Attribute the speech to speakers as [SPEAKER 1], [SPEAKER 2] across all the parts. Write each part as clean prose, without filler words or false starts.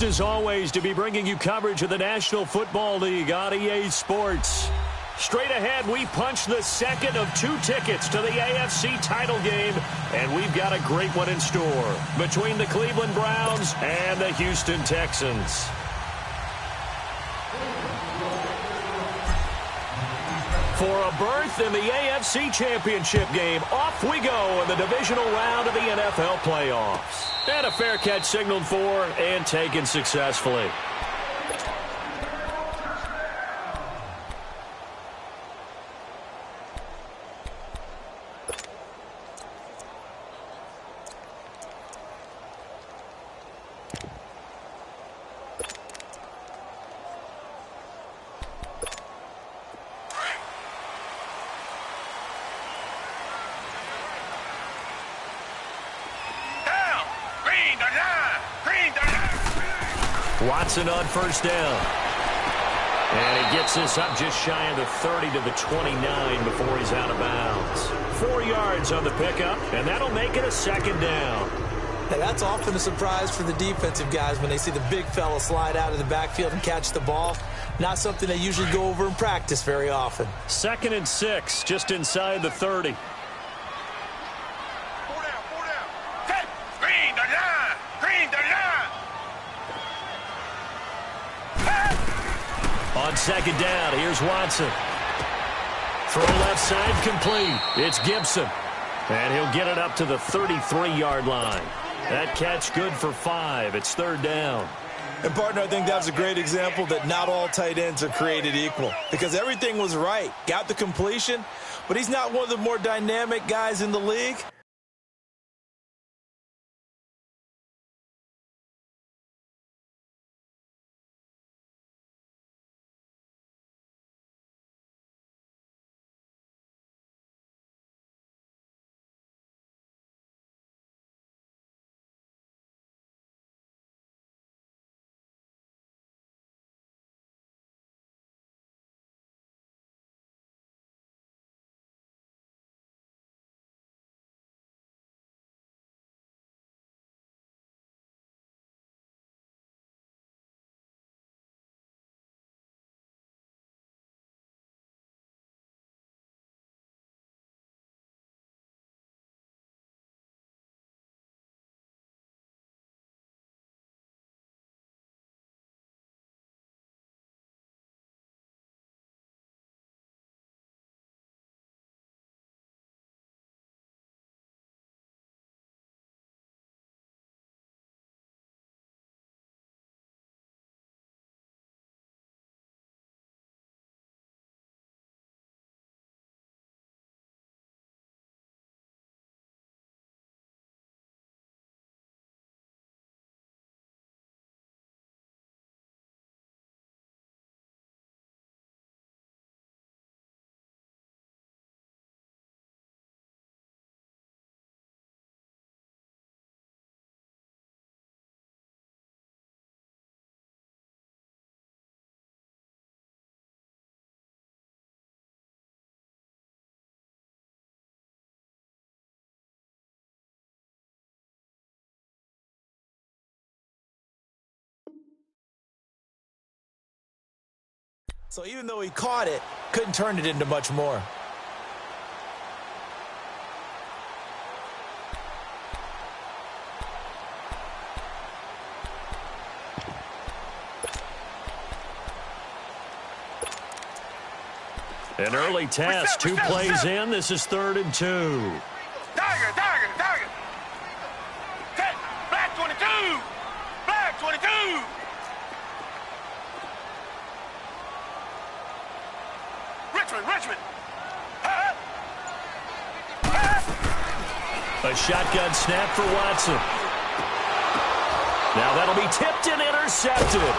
[SPEAKER 1] Pleased as always to be bringing you coverage of the National Football League on EA Sports. Straight ahead, we punch the second of 2 tickets to the AFC title game, and we've got a great one in store between the Cleveland Browns and the Houston Texans. For a berth in the AFC Championship game, off we go in the divisional round of the NFL playoffs. And a fair catch signaled for and taken successfully. Watson on first down. And he gets this up just shy of the 30 to the 29 before he's out of bounds. 4 yards on the pickup, and that'll make it a second down.
[SPEAKER 2] Hey, that's often a surprise for the defensive guys when they see the big fella slide out of the backfield and catch the ball. Not something they usually go over in practice very often.
[SPEAKER 1] 2nd and 6, just inside the 30. On second down, here's Watson. Throw left side complete. It's Gibson. And he'll get it up to the 33-yard line. That catch good for 5. It's 3rd down.
[SPEAKER 2] And, partner, I think that's a great example that not all tight ends are created equal. Because everything was right. Got the completion, but he's not one of the more dynamic guys in the league. So even though he caught it, couldn't turn it into much more.
[SPEAKER 1] An early test, 2 plays in. This is 3rd and 2.
[SPEAKER 3] Tiger. Set. Black 22. Black 22. Richmond.
[SPEAKER 1] A shotgun snap for Watson. Now that'll be tipped and intercepted.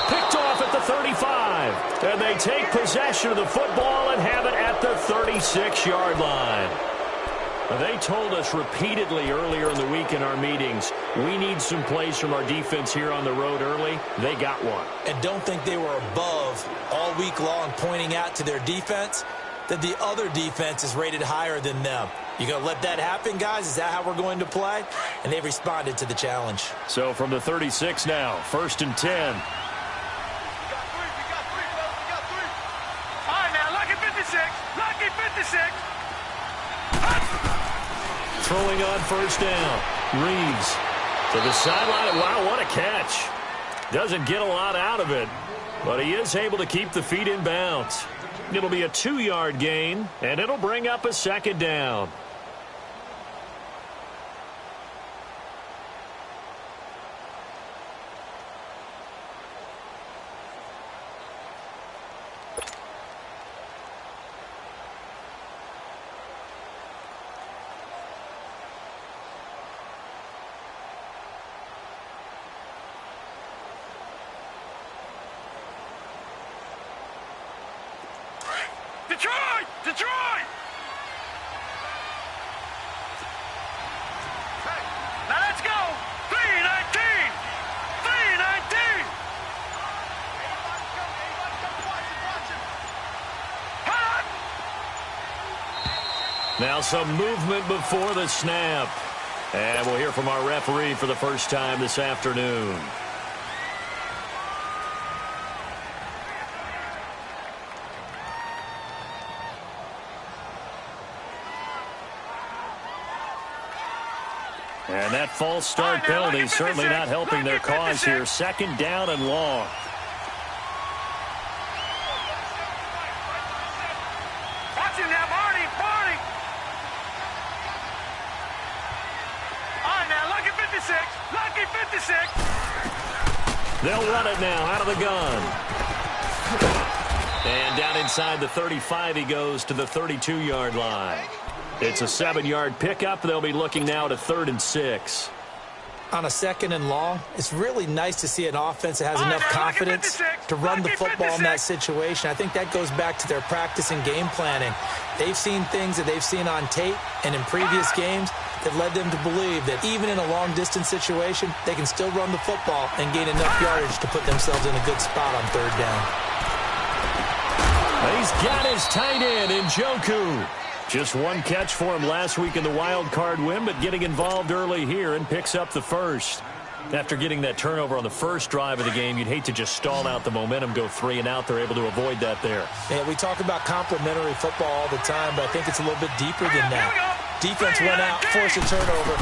[SPEAKER 1] Picked off at the 35. And they take possession of the football and have it at the 36-yard line. They told us repeatedly earlier in the week in our meetings, we need some plays from our defense here on the road early. They got one.
[SPEAKER 2] And don't think they were above all week long pointing out to their defense that the other defense is rated higher than them. You going to let that happen, guys? Is that how we're going to play? And they responded to the challenge.
[SPEAKER 1] So from the 36 now, 1st and 10.
[SPEAKER 3] We got three, fellas. We got three. All right, now, lucky 56. Lucky 56.
[SPEAKER 1] Throwing on 1st down. Reeves to the sideline. Wow, what a catch. Doesn't get a lot out of it, but he is able to keep the feet in bounds. It'll be a 2-yard gain, and it'll bring up a 2nd down.
[SPEAKER 3] Detroit! Detroit! Now let's go! 3-19! 3-19!
[SPEAKER 1] Now some movement before the snap. And we'll hear from our referee for the first time this afternoon. And that false start penalty certainly not helping their cause here. 2nd down and long.
[SPEAKER 3] Watch him now, Barney! Barney! All right, now, lucky 56. Lucky 56.
[SPEAKER 1] They'll run it now out of the gun. And down inside the 35 he goes to the 32-yard line. It's a 7-yard pickup. They'll be looking now to 3rd and 6.
[SPEAKER 2] On a 2nd and long, it's really nice to see an offense that has enough confidence to run the football in that situation. I think that goes back to their practice and game planning. They've seen things that they've seen on tape and in previous games that led them to believe that even in a long-distance situation, they can still run the football and gain enough yardage to put themselves in a good spot on 3rd down.
[SPEAKER 1] He's got his tight end in Njoku. Just one catch for him last week in the wild card win, but getting involved early here and picks up the first. After getting that turnover on the first drive of the game, you'd hate to just stall out the momentum, go 3 and out. They're able to avoid that there.
[SPEAKER 2] Yeah, we talk about complementary football all the time, but I think it's a little bit deeper than that. Defense went out, forced a turnover,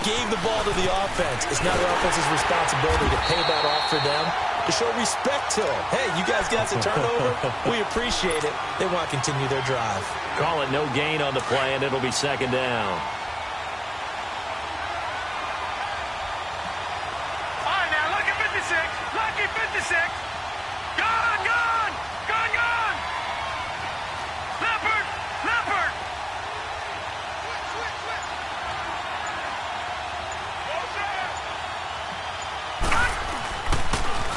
[SPEAKER 2] gave the ball to the offense. It's now the offense's responsibility to pay that off for them, to show respect to them. Hey, you guys got the turnover. We appreciate it. They want to continue their drive.
[SPEAKER 1] Call it no gain on the play, and it'll be 2nd down.
[SPEAKER 3] All right, now, lucky 56. Lucky 56. Gone, gone. Gone, gone. Leopard. Leopard.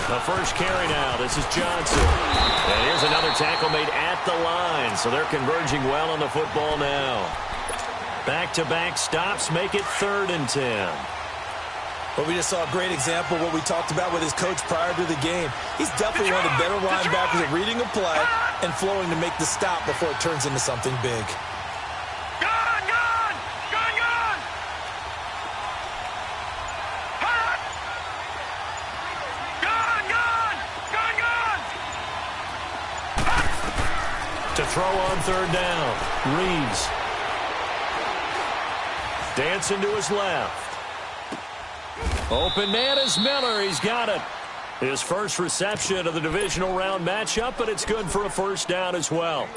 [SPEAKER 1] The first carry now. This is Johnson. And here's another tackle made at the line. So they're converging well on the football now. Back-to-back stops make it 3rd and 10.
[SPEAKER 2] But we just saw a great example of what we talked about with his coach prior to the game. He's definitely one of the better linebackers at reading a play and flowing to make the stop before it turns into something big.
[SPEAKER 3] Gone, gone. Gone, gone. Hot. Gone, gone. Gone, gone.
[SPEAKER 1] To throw on 3rd down. Reeves. Dancing to his left. Open man is Miller. He's got it. His first reception of the divisional round matchup, but it's good for a 1st down as well.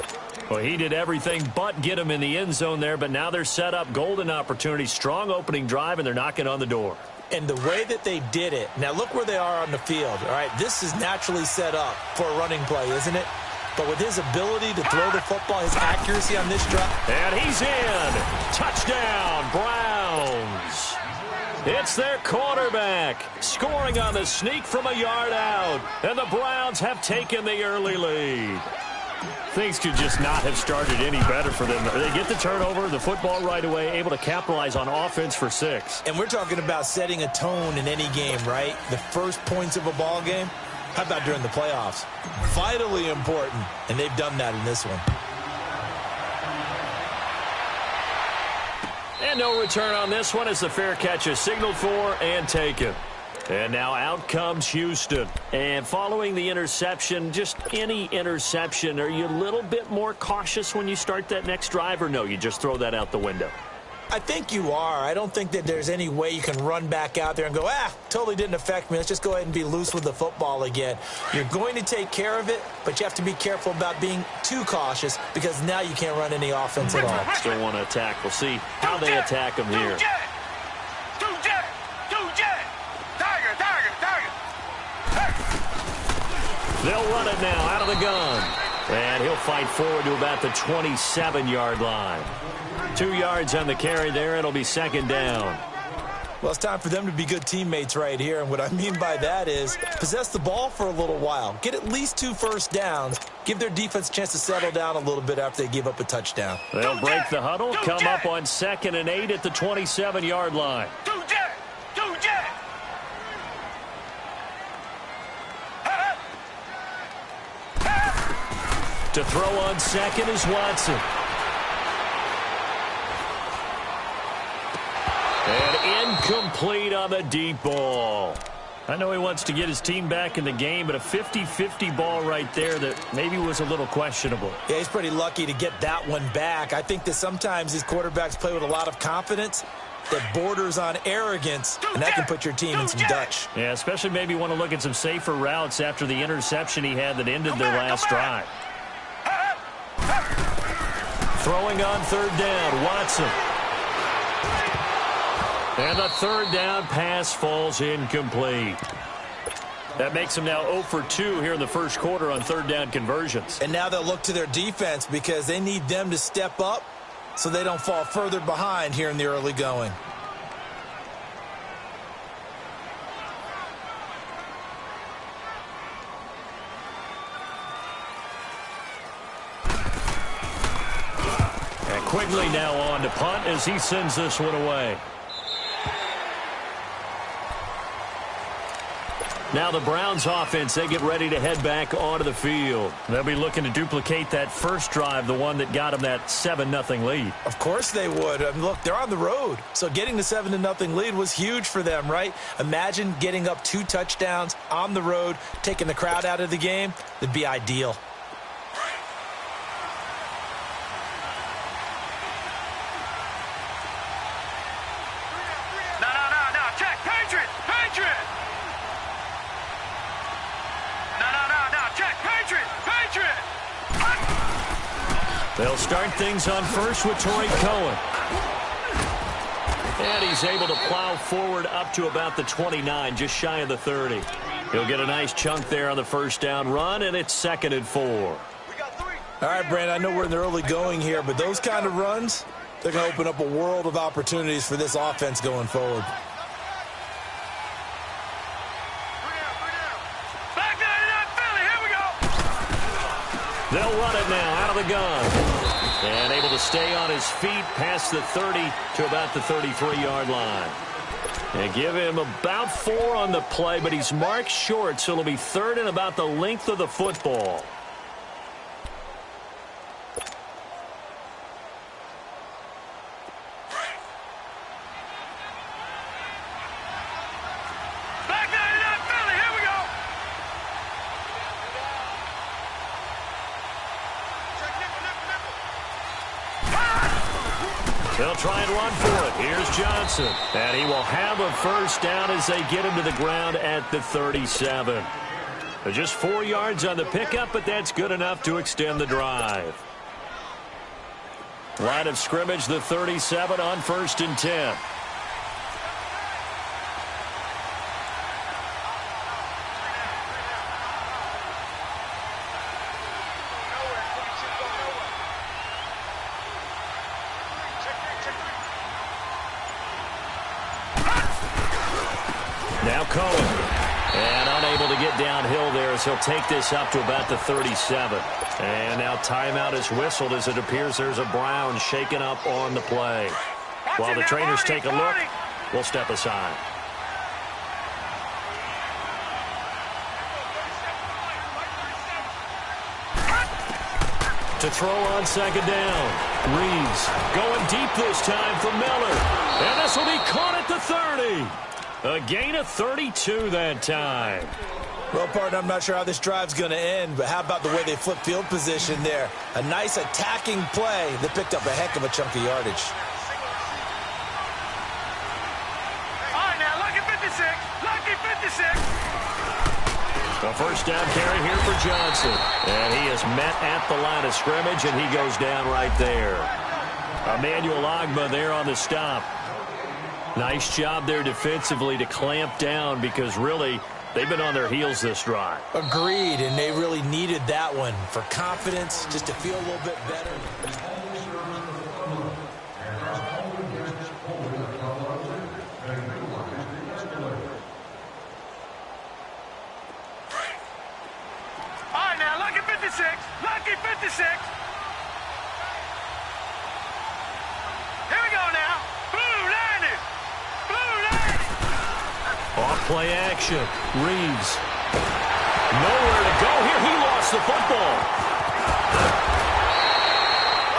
[SPEAKER 1] Well, he did everything but get him in the end zone there, but now they're set up. Golden opportunity, strong opening drive, and they're knocking on the door.
[SPEAKER 2] And the way that they did it, now look where they are on the field. All right, this is naturally set up for a running play, isn't it? But with his ability to throw the football, his accuracy on this drive.
[SPEAKER 1] And he's in. Touchdown, Browns. It's their quarterback scoring on the sneak from a yard out. And the Browns have taken the early lead. Things could just not have started any better for them. They get the turnover, the football right away, able to capitalize on offense for 6.
[SPEAKER 2] And we're talking about setting a tone in any game, right? The first points of a ball game. How about during the playoffs? Vitally important, and they've done that in this one.
[SPEAKER 1] And no return on this one as the fair catch is signaled for and taken. And now out comes Houston. And following the interception, just any interception, are you a little bit more cautious when you start that next drive, or no, you just throw that out the window?
[SPEAKER 2] I think you are. I don't think that there's any way you can run back out there and go, totally didn't affect me. Let's just go ahead and be loose with the football again. You're going to take care of it, but you have to be careful about being too cautious because now you can't run any offense at all.
[SPEAKER 1] Still want to attack. We'll see how they attack them here. They'll run it now out of the gun. And he'll fight forward to about the 27-yard line. 2 yards on the carry there. It'll be second down.
[SPEAKER 2] Well, it's time for them to be good teammates right here. And what I mean by that is possess the ball for a little while. Get at least 2 first downs. Give their defense a chance to settle down a little bit after they give up a touchdown.
[SPEAKER 1] They'll break the huddle, come up on 2nd and 8 at the 27-yard line. To throw on 2nd is Watson. And incomplete on the deep ball. I know he wants to get his team back in the game, but a 50-50 ball right there that maybe was a little questionable.
[SPEAKER 2] Yeah, he's pretty lucky to get that one back. I think that sometimes these quarterbacks play with a lot of confidence that borders on arrogance, and that can put your team in some Dutch.
[SPEAKER 1] Yeah, especially maybe want to look at some safer routes after the interception he had that ended their last drive. Throwing on 3rd down, Watson. And the 3rd down pass falls incomplete. That makes them now 0 for 2 here in the first quarter on 3rd down conversions.
[SPEAKER 2] And now they'll look to their defense because they need them to step up so they don't fall further behind here in the early going.
[SPEAKER 1] Quigley now on to punt as he sends this one away. Now the Browns offense, they get ready to head back onto the field. They'll be looking to duplicate that first drive, the one that got them that 7-0 lead.
[SPEAKER 2] Of course they would. Look, they're on the road. So getting the 7-0 lead was huge for them, right? Imagine getting up 2 touchdowns on the road, taking the crowd out of the game. That'd be ideal.
[SPEAKER 1] They'll start things on first with Torrey Cohen. And he's able to plow forward up to about the 29, just shy of the 30. He'll get a nice chunk there on the first down run, and it's 2nd and 4.
[SPEAKER 2] All right, Brandon, I know we're in the early going here, but those kind of runs, they're going to open up a world of opportunities for this offense going forward.
[SPEAKER 1] They'll run it now out of the gun. And able to stay on his feet past the 30 to about the 33-yard line. And give him about 4 on the play, but he's marked short, so it'll be 3rd and about the length of the football. They'll try and run for it. Here's Johnson. And he will have a first down as they get him to the ground at the 37. Just 4 yards on the pickup, but that's good enough to extend the drive. Line of scrimmage, the 37 on 1st and 10. Now Cohen. And unable to get downhill there as he'll take this up to about the 37. And now timeout is whistled as it appears there's a Brown shaken up on the play. While the trainers take a look, we'll step aside. To throw on second down. Reeves going deep this time for Miller. And this will be caught at the 30. A gain of 32 that time.
[SPEAKER 2] Well, partner, I'm not sure how this drive's going to end, but how about the way they flip field position there? A nice attacking play that picked up a heck of a chunk of yardage.
[SPEAKER 3] All right, now, lucky 56. Lucky 56.
[SPEAKER 1] A first down carry here for Johnson. And he is met at the line of scrimmage, and he goes down right there. Emmanuel Ogbah there on the stop. Nice job there defensively to clamp down because really they've been on their heels this drive.
[SPEAKER 2] Agreed, and they really needed that one for confidence, just to feel a little bit better.
[SPEAKER 3] All right, now, lucky 56. Lucky 56. Here we go now. Blue landed. Blue landed.
[SPEAKER 1] Off play action. Reeves. Nowhere to go here. He lost the football.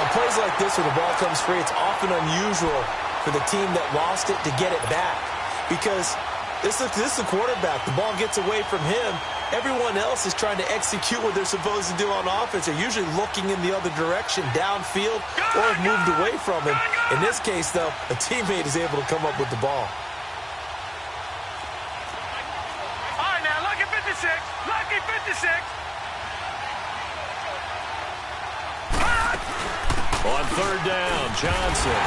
[SPEAKER 2] On plays like this where the ball comes free, it's often unusual for the team that lost it to get it back. Because this is the quarterback. The ball gets away from him. Everyone else is trying to execute what they're supposed to do on offense. They're usually looking in the other direction, downfield, or have moved away from him. In this case, though, a teammate is able to come up with the ball.
[SPEAKER 3] All right, now, lucky 56. Lucky 56.
[SPEAKER 1] On third down, Johnson.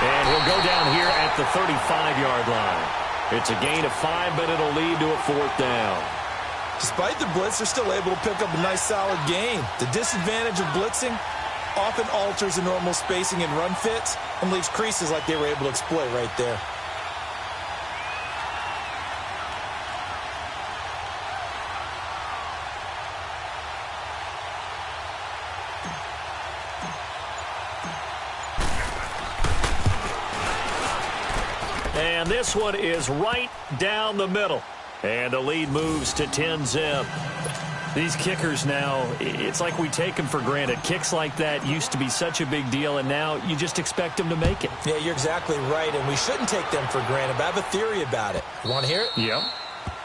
[SPEAKER 1] And he'll go down here at the 35-yard line. It's a gain of 5, but it'll lead to a fourth down.
[SPEAKER 2] Despite the blitz, they're still able to pick up a nice, solid gain. The disadvantage of blitzing often alters the normal spacing and run fits and leaves creases like they were able to exploit right there.
[SPEAKER 1] And this one is right down the middle. And the lead moves to 10-zip. These kickers now, it's like we take them for granted. Kicks like that used to be such a big deal, and now you just expect them to make it.
[SPEAKER 2] Yeah, you're exactly right, and we shouldn't take them for granted, but I have a theory about it. You want to hear it?
[SPEAKER 1] Yep.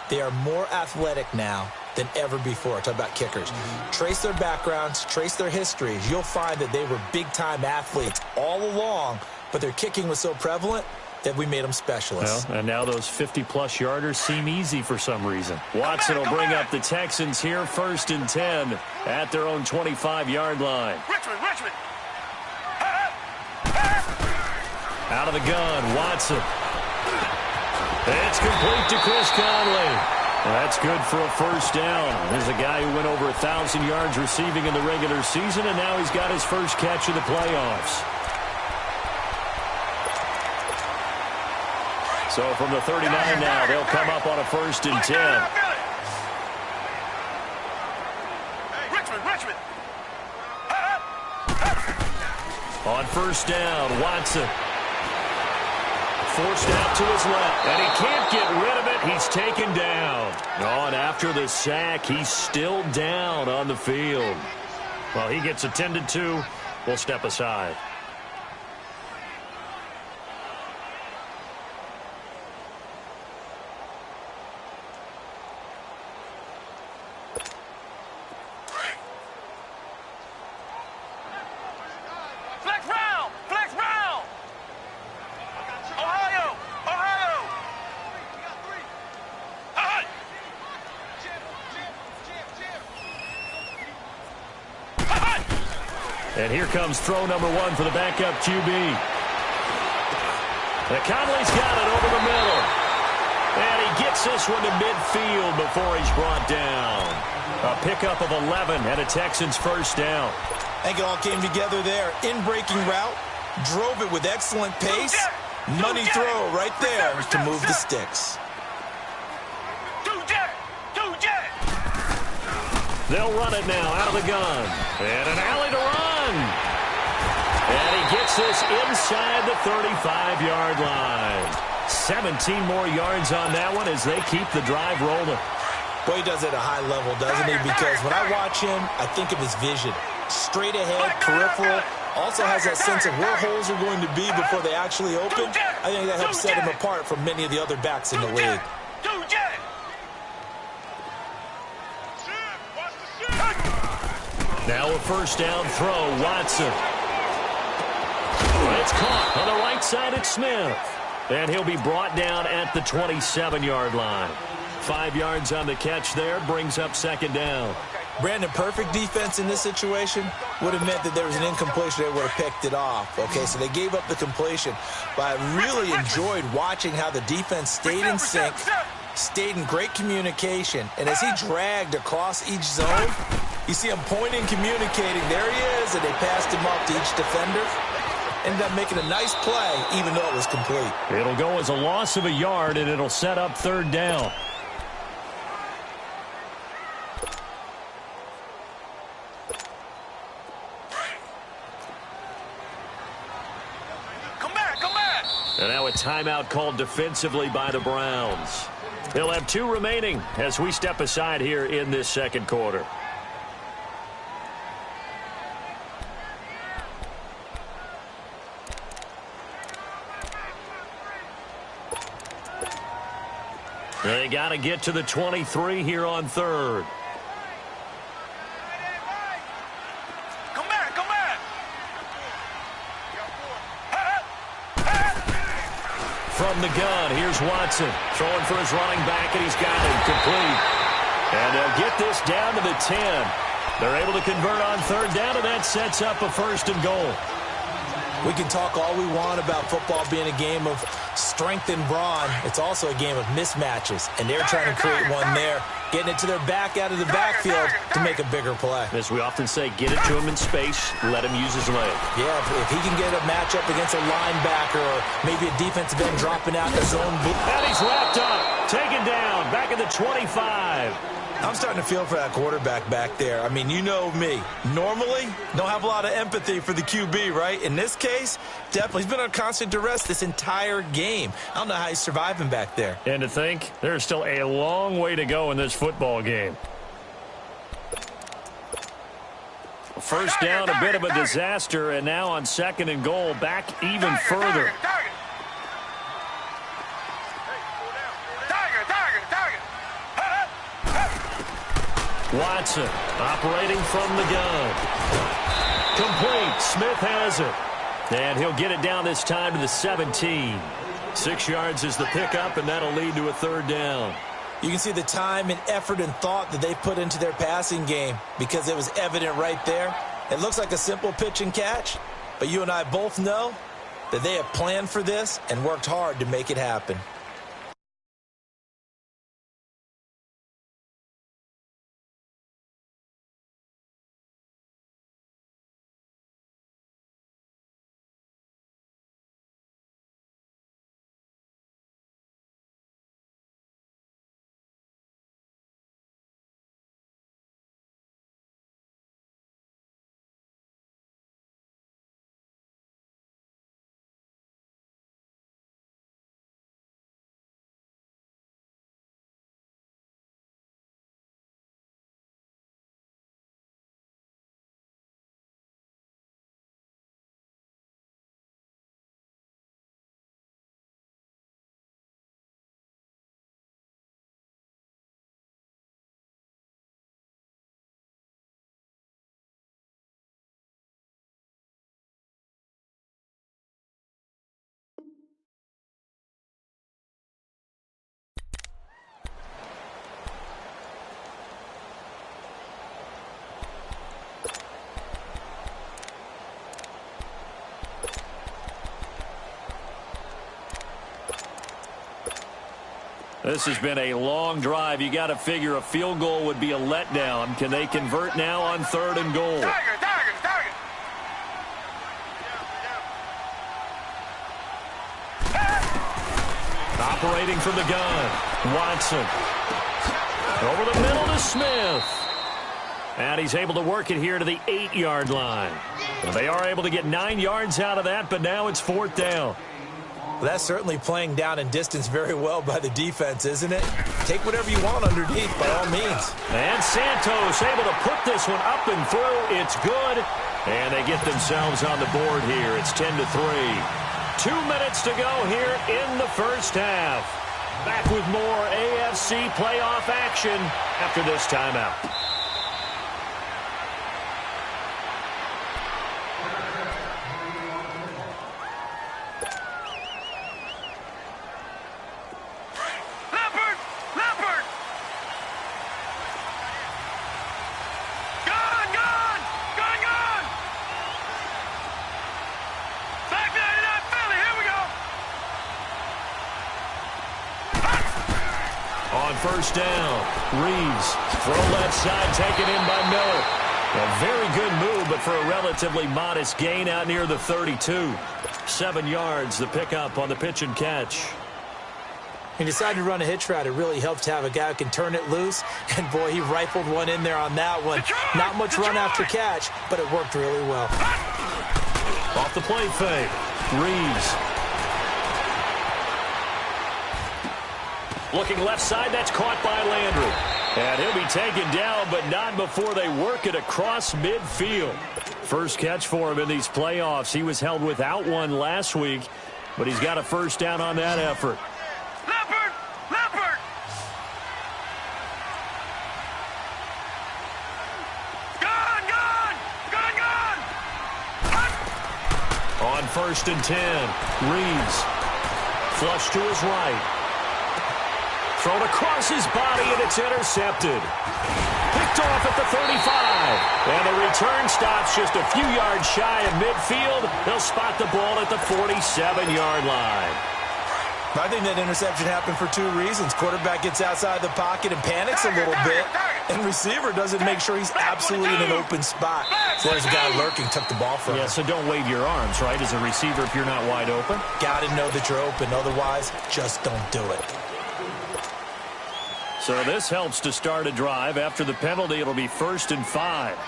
[SPEAKER 2] They are more athletic now than ever before. Talk about kickers. Trace their backgrounds, trace their histories. You'll find that they were big-time athletes all along, but their kicking was so prevalent that we made them specialists.
[SPEAKER 1] Well, and now those 50-plus yarders seem easy for some reason. Watson will bring up the Texans here, 1st and 10 at their own 25-yard line.
[SPEAKER 3] Richmond.
[SPEAKER 1] Out of the gun, Watson. It's complete to Chris Conley. That's good for a first down. There's a guy who went over 1,000 yards receiving in the regular season, and now he's got his first catch of the playoffs. So from the 39 now, they'll come up on a 1st and 10.
[SPEAKER 3] Richmond.
[SPEAKER 1] On first down, Watson. Forced out to his left, and he can't get rid of it. He's taken down. Oh, and after the sack, he's still down on the field. Well, he gets attended to. We'll step aside.
[SPEAKER 3] Flex round. Ohio.
[SPEAKER 1] And here comes throw number 1 for the backup QB. And Conley's got it over the middle. And he gets this one to midfield before he's brought down. A pickup of 11 and a Texans first down.
[SPEAKER 2] I think it all came together there. In-breaking route, drove it with excellent pace. Money throw right there to move the sticks.
[SPEAKER 1] They'll run it now out of the gun. And an alley to run. And he gets this inside the 35-yard line. 17 more yards on that one as they keep the drive rolling.
[SPEAKER 2] Boy, he does it at a high level, doesn't he? Because when I watch him, I think of his vision. straight ahead, peripheral. Also has that sense of where holes are going to be before they actually open. I think that helps set him apart from many of the other backs in the league.
[SPEAKER 1] Now a first down throw, Watson. It's caught on the right side at Smith. And he'll be brought down at the 27-yard line. 5 yards on the catch there, brings up second down.
[SPEAKER 2] Brandon, perfect defense in this situation would have meant that there was an incompletion. They would have picked it off. Okay, so they gave up the completion. But I really enjoyed watching how the defense stayed in sync, stayed in great communication. And as he dragged across each zone, you see him pointing, communicating. There he is, and they passed him off to each defender. Ended up making a nice play, even though it was complete.
[SPEAKER 1] It'll go as a loss of a yard, and it'll set up third down.
[SPEAKER 3] Come back.
[SPEAKER 1] And now a timeout called defensively by the Browns. They'll have 2 remaining as we step aside here in this second quarter. They got to get to the 23 here on third.
[SPEAKER 3] Come back.
[SPEAKER 1] From the gun, here's Watson. Throwing for his running back, and he's got it complete. And they'll get this down to the 10. They're able to convert on third down, and that sets up a first and goal.
[SPEAKER 2] We can talk all we want about football being a game of strength and brawn. It's also a game of mismatches, and they're trying to create one there, getting it to their back out of the backfield to make a bigger play.
[SPEAKER 1] As we often say, get it to him in space, let him use his leg.
[SPEAKER 2] Yeah, if he can get a matchup against a linebacker or maybe a defensive end dropping out in his own blue.
[SPEAKER 1] And he's wrapped up, taken down, back at the 25.
[SPEAKER 2] I'm starting to feel for that quarterback back there. I mean, you know me. Normally, don't have a lot of empathy for the QB, right? In this case, definitely. He's been on constant duress this entire game. I don't know how he's surviving back there.
[SPEAKER 1] And to think, there's still a long way to go in this football game. First down, a bit of a disaster, and now on second and goal, back even further. Watson operating from the gun. Complete. Smith has it. And he'll get it down this time to the 17. 6 yards is the pickup, and that'll lead to a third down.
[SPEAKER 2] You can see the time and effort and thought that they put into their passing game because it was evident right there. It looks like a simple pitch and catch, but you and I both know that they have planned for this and worked hard to make it happen.
[SPEAKER 1] This has been a long drive. You got to figure a field goal would be a letdown. Can they convert now on third and goal? Operating from the gun, Watson. Over the middle to Smith. And he's able to work it here to the 8-yard line. They are able to get 9 yards out of that, but now it's fourth down.
[SPEAKER 2] Well, that's certainly playing down and distance very well by the defense, isn't it? Take whatever you want underneath, by all means.
[SPEAKER 1] And Santos able to put this one up and through. It's good. And they get themselves on the board here. It's 10-3. 2 minutes to go here in the first half. Back with more AFC playoff action after this timeout. First down. Reeves. Throw left side taken in by Miller. A very good move, but for a relatively modest gain out near the 32. 7 yards, the pickup on the pitch and catch.
[SPEAKER 2] He decided to run a hitch route. It really helps to have a guy who can turn it loose. And, boy, he rifled one in there on that one. Not much run after catch, but it worked really well.
[SPEAKER 1] Off the play fake. Reeves. Looking left side, that's caught by Landry. And he'll be taken down, but not before they work it across midfield. First catch for him in these playoffs. He was held without one last week, but he's got a first down on that effort.
[SPEAKER 3] Leopard! Leopard! Gone! Gone! Gone! Gone!
[SPEAKER 1] On 1st and 10, Reeves. Flush to his right. Thrown across his body, and it's intercepted. Picked off at the 35. And the return stops just a few yards shy of midfield. They'll spot the ball at the 47-yard line.
[SPEAKER 2] I think that interception happened for 2 reasons. Quarterback gets outside the pocket and panics a little bit. And receiver doesn't make sure he's absolutely in an open spot. So there's a guy lurking, took the ball from him.
[SPEAKER 1] Yeah, so don't wave your arms, right, as a receiver if you're not wide open.
[SPEAKER 2] Got to know that you're open. Otherwise, just don't do it.
[SPEAKER 1] So this helps to start a drive. After the penalty, it'll be 1st and 5.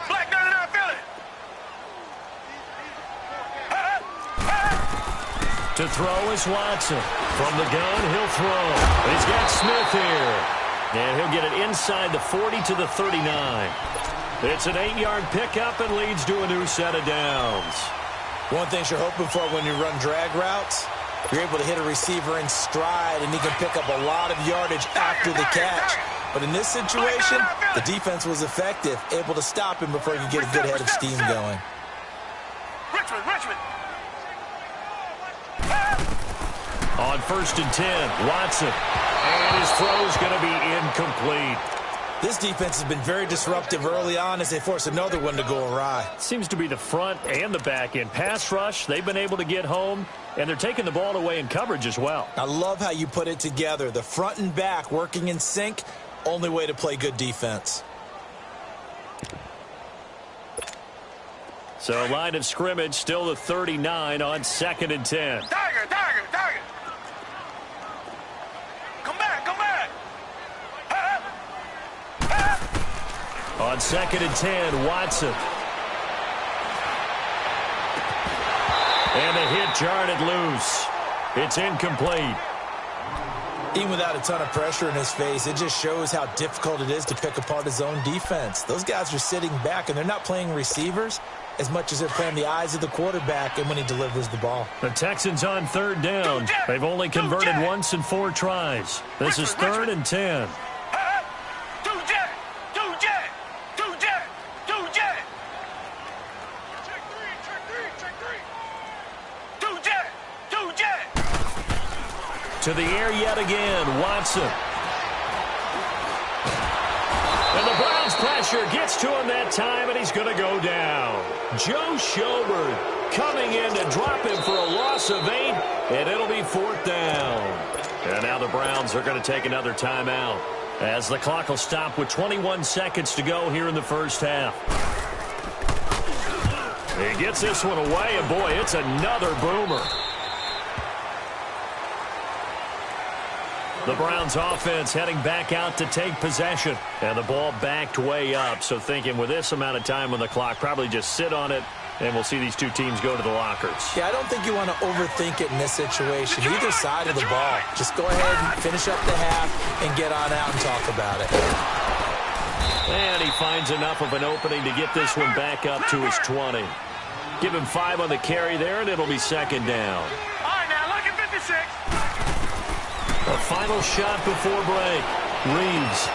[SPEAKER 3] Black, no, feel it.
[SPEAKER 1] To throw is Watson. From the gun, he'll throw. He's got Smith here. And he'll get it inside the 40 to the 39. It's an 8-yard pickup and leads to a new set of downs.
[SPEAKER 2] One thing you're hoping for when you run drag routes, you're able to hit a receiver in stride, and he can pick up a lot of yardage after the catch. But in this situation, the defense was effective, able to stop him before he could get a good head of steam going.
[SPEAKER 3] Richmond.
[SPEAKER 1] On 1st and 10, Watson. And his throw's going to be incomplete.
[SPEAKER 2] This defense has been very disruptive early on as they force another one to go awry.
[SPEAKER 1] Seems to be the front and the back end. Pass rush, they've been able to get home, and they're taking the ball away in coverage as well.
[SPEAKER 2] I love how you put it together. The front and back working in sync, only way to play good defense.
[SPEAKER 1] So line of scrimmage still the 39 on 2nd and 10.
[SPEAKER 3] Tiger. Come back.
[SPEAKER 1] On 2nd and 10, Watson. And the hit jarred it loose. It's incomplete.
[SPEAKER 2] Even without a ton of pressure in his face, it just shows how difficult it is to pick apart his own defense. Those guys are sitting back, and they're not playing receivers as much as they're playing the eyes of the quarterback and when he delivers the ball.
[SPEAKER 1] The Texans on 3rd down. They've only converted once in 4 tries. This is 3rd and 10. To the air yet again, Watson. And the Browns pressure gets to him that time, and he's going to go down. Joe Schobert coming in to drop him for a loss of 8, and it'll be 4th down. And now the Browns are going to take another timeout as the clock will stop with 21 seconds to go here in the first half. He gets this one away, and boy, it's another boomer. The Browns offense heading back out to take possession. And the ball backed way up. So thinking with this amount of time on the clock, probably just sit on it And we'll see these two teams go to the lockers.
[SPEAKER 2] Yeah, I don't think you want to overthink it in this situation. Either side of the ball. Just go ahead and finish up the half and get on out and talk about it.
[SPEAKER 1] And he finds enough of an opening to get this one back up to his 20. Give him 5 on the carry there, and it'll be second down.
[SPEAKER 3] All right, now, look at 56.
[SPEAKER 1] A final shot before break. Reeves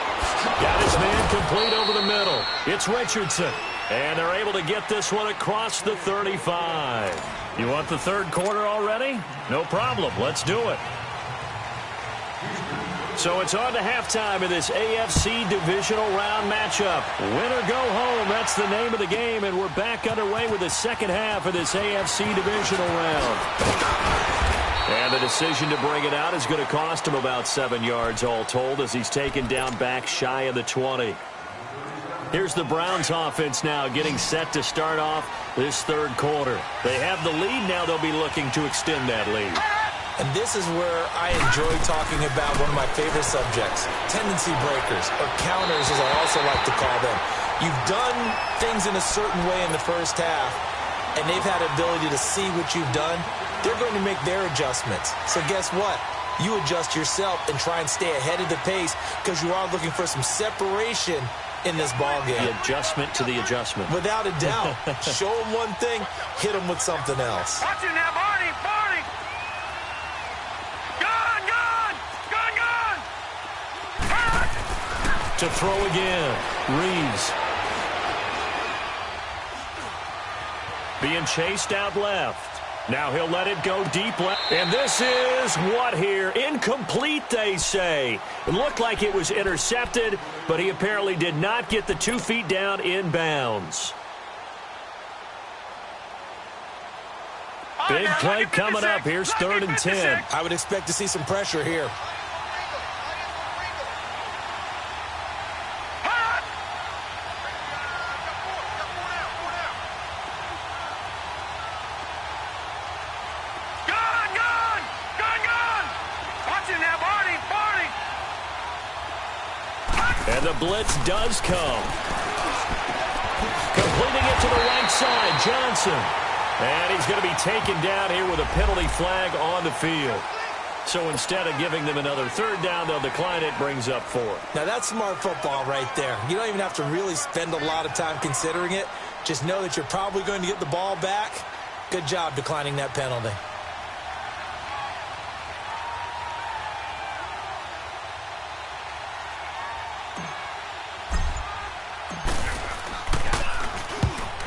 [SPEAKER 1] got his man complete over the middle. It's Richardson. And they're able to get this one across the 35. You want the third quarter already? No problem. Let's do it. So it's on to halftime in this AFC divisional round matchup. Win or go home, that's the name of the game, and we're back underway with the second half of this AFC divisional round. And the decision to bring it out is going to cost him about 7 yards all told as he's taken down back shy of the 20. Here's the Browns offense now getting set to start off this third quarter. They have the lead. Now they'll be looking to extend that lead.
[SPEAKER 2] And this is where I enjoy talking about one of my favorite subjects, tendency breakers, or counters as I also like to call them. You've done things in a certain way in the first half, and they've had the ability to see what you've done. They're going to make their adjustments. So guess what? You adjust yourself and try and stay ahead of the pace because you are looking for some separation in this ball game.
[SPEAKER 1] The adjustment to the adjustment.
[SPEAKER 2] Without a doubt. Show them one thing, hit them with something else.
[SPEAKER 3] Watch it now, Barney, Barney. Gun.
[SPEAKER 1] To throw again. Reeves. Being chased out left. Now he'll let it go deep left. And this is what here? Incomplete, they say. It looked like it was intercepted, but he apparently did not get the 2 feet down in bounds. Big play coming up. Here's 3rd and 10.
[SPEAKER 2] I would expect to see some pressure here.
[SPEAKER 1] And the blitz does come. Completing it to the right side, Johnson. And he's going to be taken down here with a penalty flag on the field. So instead of giving them another 3rd down, they'll decline it, brings up 4.
[SPEAKER 2] Now that's smart football right there. You don't even have to really spend a lot of time considering it. Just know that you're probably going to get the ball back. Good job declining that penalty.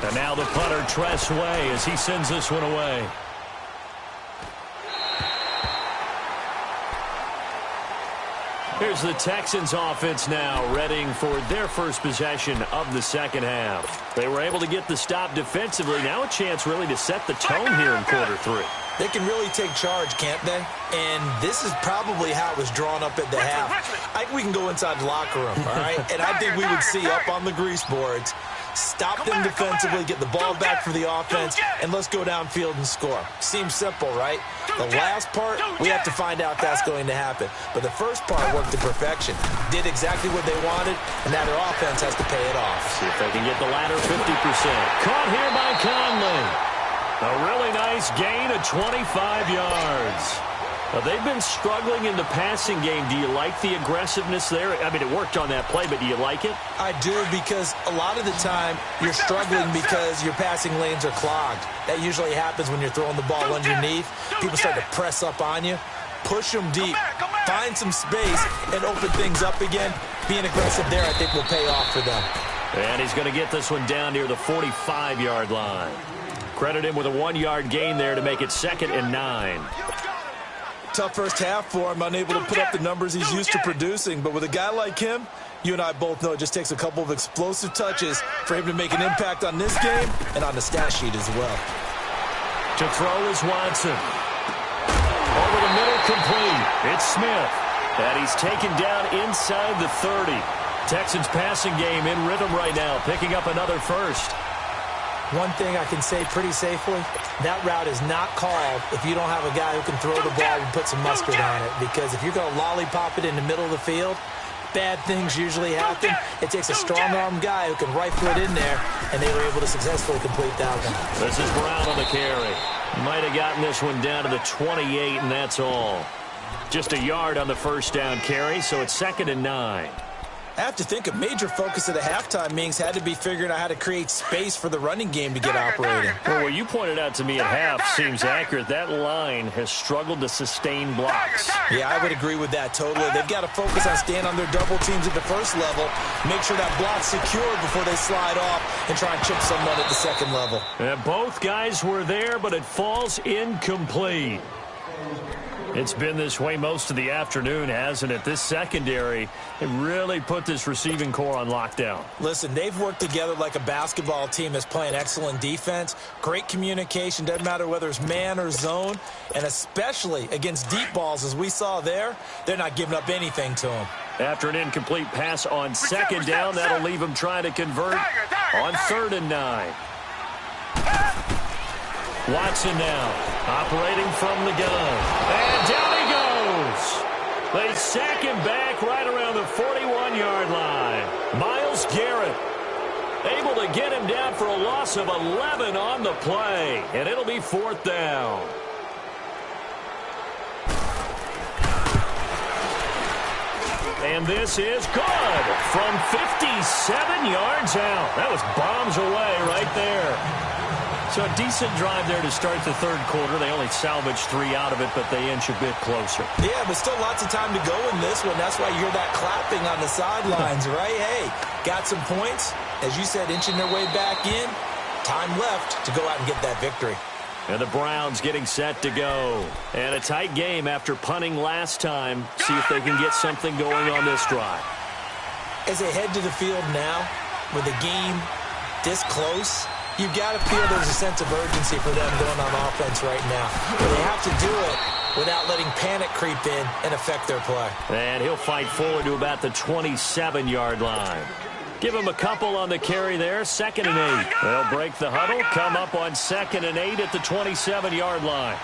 [SPEAKER 1] And now the punter, Tress Way, as he sends this one away. Here's the Texans offense now, readying for their first possession of the second half. They were able to get the stop defensively. Now a chance really to set the tone here in quarter 3.
[SPEAKER 2] They can really take charge, can't they? And this is probably how it was drawn up at the half. I think we can go inside the locker room, all right? And I think we would see up on the grease boards, stop them defensively, get the ball back for the offense, and let's go downfield and score. Seems simple, right? The last part, we have to find out if that's going to happen. But the first part worked to perfection. Did exactly what they wanted, and now their offense has to pay it off.
[SPEAKER 1] See if they can get the latter 50%. Caught here by Conley. A really nice gain of 25 yards. They've been struggling in the passing game. Do you like the aggressiveness there? I mean, it worked on that play, but do you like it?
[SPEAKER 2] I do, because a lot of the time you're struggling because your passing lanes are clogged. That usually happens when you're throwing the ball underneath. People start to press up on you. Push them deep. Find some space and open things up again. Being aggressive there, I think, will pay off for them.
[SPEAKER 1] And he's going to get this one down near the 45-yard line. Credit him with a 1-yard gain there to make it 2nd and 9.
[SPEAKER 2] Tough first half for him, unable to put up the numbers he's used to producing. But with a guy like him, you and I both know it just takes a couple of explosive touches for him to make an impact on this game and on the stat sheet as well.
[SPEAKER 1] To throw is Watson. Over the middle, complete. It's Smith. And he's taken down inside the 30. Texans passing game in rhythm right now, picking up another first.
[SPEAKER 2] One thing I can say pretty safely, that route is not called if you don't have a guy who can throw the ball and put some mustard on it. Because if you're going to lollipop it in the middle of the field, bad things usually happen. It takes a strong-arm guy who can rifle it in there, and they were able to successfully complete that one.
[SPEAKER 1] This is Brown on the carry. Might have gotten this one down to the 28, and that's all. Just a yard on the first down carry, so it's 2nd and 9.
[SPEAKER 2] I have to think a major focus of the halftime meetings had to be figuring out how to create space for the running game to get operating.
[SPEAKER 1] Well, what you pointed out to me at half seems accurate. That line has struggled to sustain blocks.
[SPEAKER 2] Yeah, I would agree with that totally. They've got to focus on staying on their double teams at the first level, make sure that block's secure before they slide off and try and chip someone at the second level.
[SPEAKER 1] And both guys were there, but it falls incomplete. It's been this way most of the afternoon, hasn't it? This secondary, it really put this receiving core on lockdown.
[SPEAKER 2] Listen, they've worked together like a basketball team that's playing excellent defense, great communication, doesn't matter whether it's man or zone, and especially against deep balls, as we saw there, they're not giving up anything to them.
[SPEAKER 1] After an incomplete pass on second down, that'll leave them trying to convert on 3rd and 9. Watson now, operating from the gun. And down he goes. They sack him back right around the 41-yard line. Myles Garrett able to get him down for a loss of 11 on the play. And it'll be 4th down. And this is good from 57 yards out. That was bombs away right there. So a decent drive there to start the 3rd quarter. They only salvaged 3 out of it, but they inch a bit closer.
[SPEAKER 2] Yeah, but still lots of time to go in this one. That's why you hear that clapping on the sidelines, right? Hey, got some points. As you said, inching their way back in. Time left to go out and get that victory.
[SPEAKER 1] And the Browns getting set to go. And a tight game after punting last time. See if they can get something going on this drive.
[SPEAKER 2] As they head to the field now, with the game this close, you've got to feel there's a sense of urgency for them going on offense right now. But they have to do it without letting panic creep in and affect their play.
[SPEAKER 1] And he'll fight forward to about the 27-yard line. Give him a couple on the carry there, 2nd and 8. They'll break the huddle, come up on 2nd and 8 at the 27-yard line.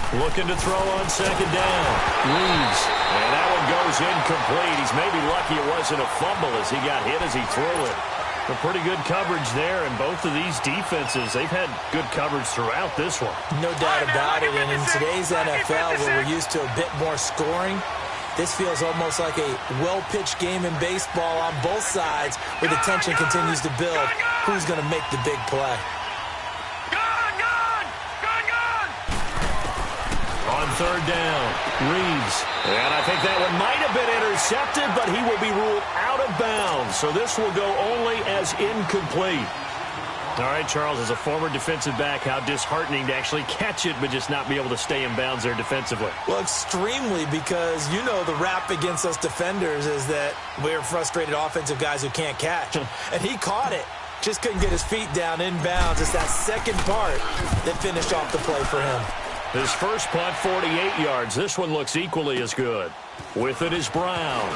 [SPEAKER 1] Looking to throw on 2nd down. Reeves. And that one goes incomplete. He's maybe lucky it wasn't a fumble as he got hit as he threw it. But pretty good coverage there, and both of these defenses, they've had good coverage throughout this one.
[SPEAKER 2] No doubt about it, and in today's NFL where we're used to a bit more scoring, this feels almost like a well-pitched game in baseball on both sides where the tension continues to build. Who's going to make the big play?
[SPEAKER 1] On 3rd down, Reeves. And I think that one might have been intercepted, but he will be ruled out of bounds. So this will go only as incomplete. All right, Charles, as a former defensive back, how disheartening to actually catch it, but just not be able to stay in bounds there defensively.
[SPEAKER 2] Well, extremely, because you know the rap against us defenders is that we're frustrated offensive guys who can't catch. And he caught it. Just couldn't get his feet down in bounds. It's that second part that finished off the play for him.
[SPEAKER 1] His first punt, 48 yards. This one looks equally as good. With it is Brown.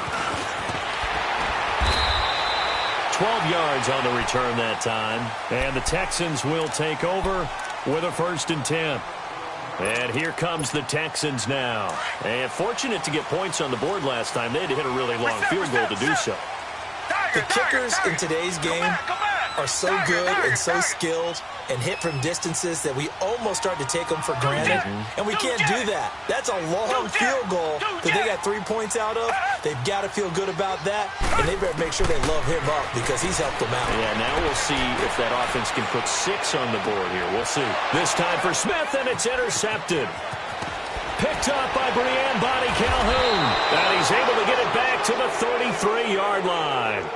[SPEAKER 1] 12 yards on the return that time. And the Texans will take over with a 1st and 10. And here comes the Texans now. And fortunate to get points on the board last time. They had to hit a really long field goal to do so.
[SPEAKER 2] The kickers in today's game are so good and so skilled and hit from distances that we almost start to take them for granted. And we can't do that. That's a long field goal that they got 3 points out of. They've got to feel good about that, and they better make sure they love him up because he's helped them out.
[SPEAKER 1] Yeah, now we'll see if that offense can put 6 on the board here. We'll see. This time for Smith, and it's intercepted. Picked up by Brian Bonnie Calhoun. And he's able to get it back to the 33-yard line.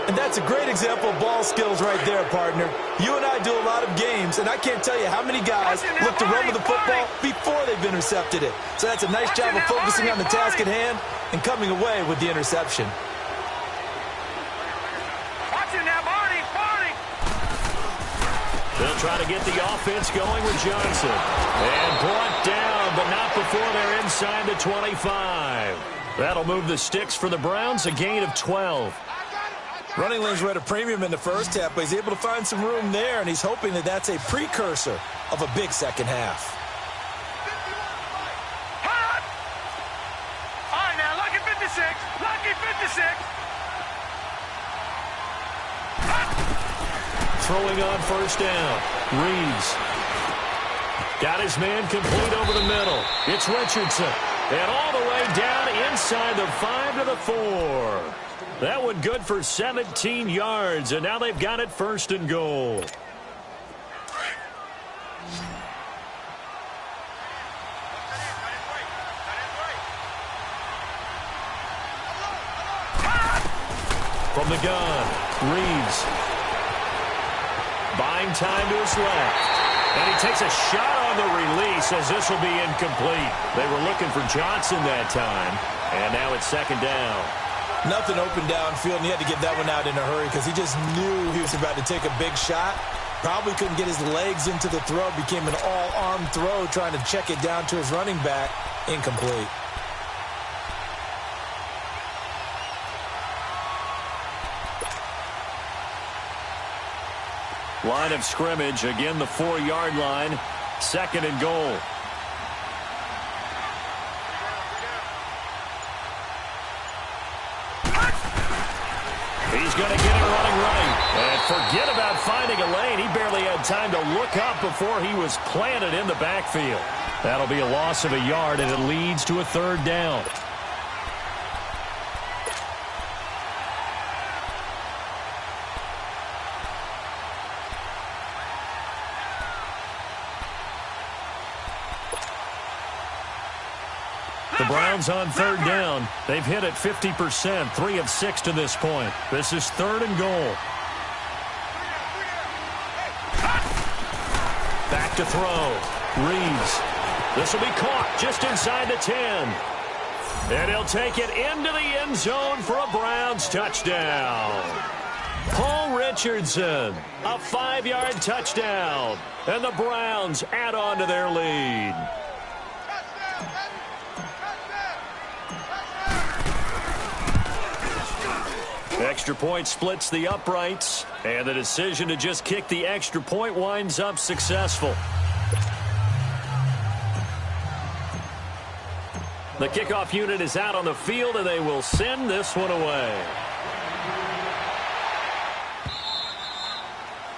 [SPEAKER 2] And that's a great example of ball skills right there, partner. You and I do a lot of games, and I can't tell you how many guys look to run with the football before they've intercepted it. So that's a nice job of focusing on the task at hand and coming away with the interception.
[SPEAKER 1] They'll try to get the offense going with Johnson. And brought down, but not before they're inside the 25. That'll move the sticks for the Browns, a gain of 12.
[SPEAKER 2] Running lanes were at a premium in the first half, but he's able to find some room there, and he's hoping that that's a precursor of a big second half.
[SPEAKER 3] All right, now, lucky 56. Lucky 56.
[SPEAKER 1] Throwing on first down. Reeves. Got his man complete over the middle. It's Richardson. And all the way down inside the 5 to the 4. That one good for 17 yards, and now they've got it first and goal. From the gun, Reeves. Buying time to his left. And he takes a shot on the release as this will be incomplete. They were looking for Johnson that time, and now it's second down.
[SPEAKER 2] Nothing open downfield, and he had to get that one out in a hurry because he just knew he was about to take a big shot. Probably couldn't get his legs into the throw. Became an all-arm throw trying to check it down to his running back. Incomplete.
[SPEAKER 1] Line of scrimmage, again the 4-yard line. Second and goal. He's going to get it running right. And forget about finding a lane. He barely had time to look up before he was planted in the backfield. That'll be a loss of a yard, and it leads to a third down. The Browns on third down. They've hit it 50%, 3 of 6 to this point. This is third and goal. Back to throw. Reeves. This will be caught just inside the 10. And he'll take it into the end zone for a Browns touchdown. Paul Richardson, a 5-yard touchdown. And the Browns add on to their lead. Extra point splits the uprights, and the decision to just kick the extra point winds up successful. The kickoff unit is out on the field, and they will send this one away.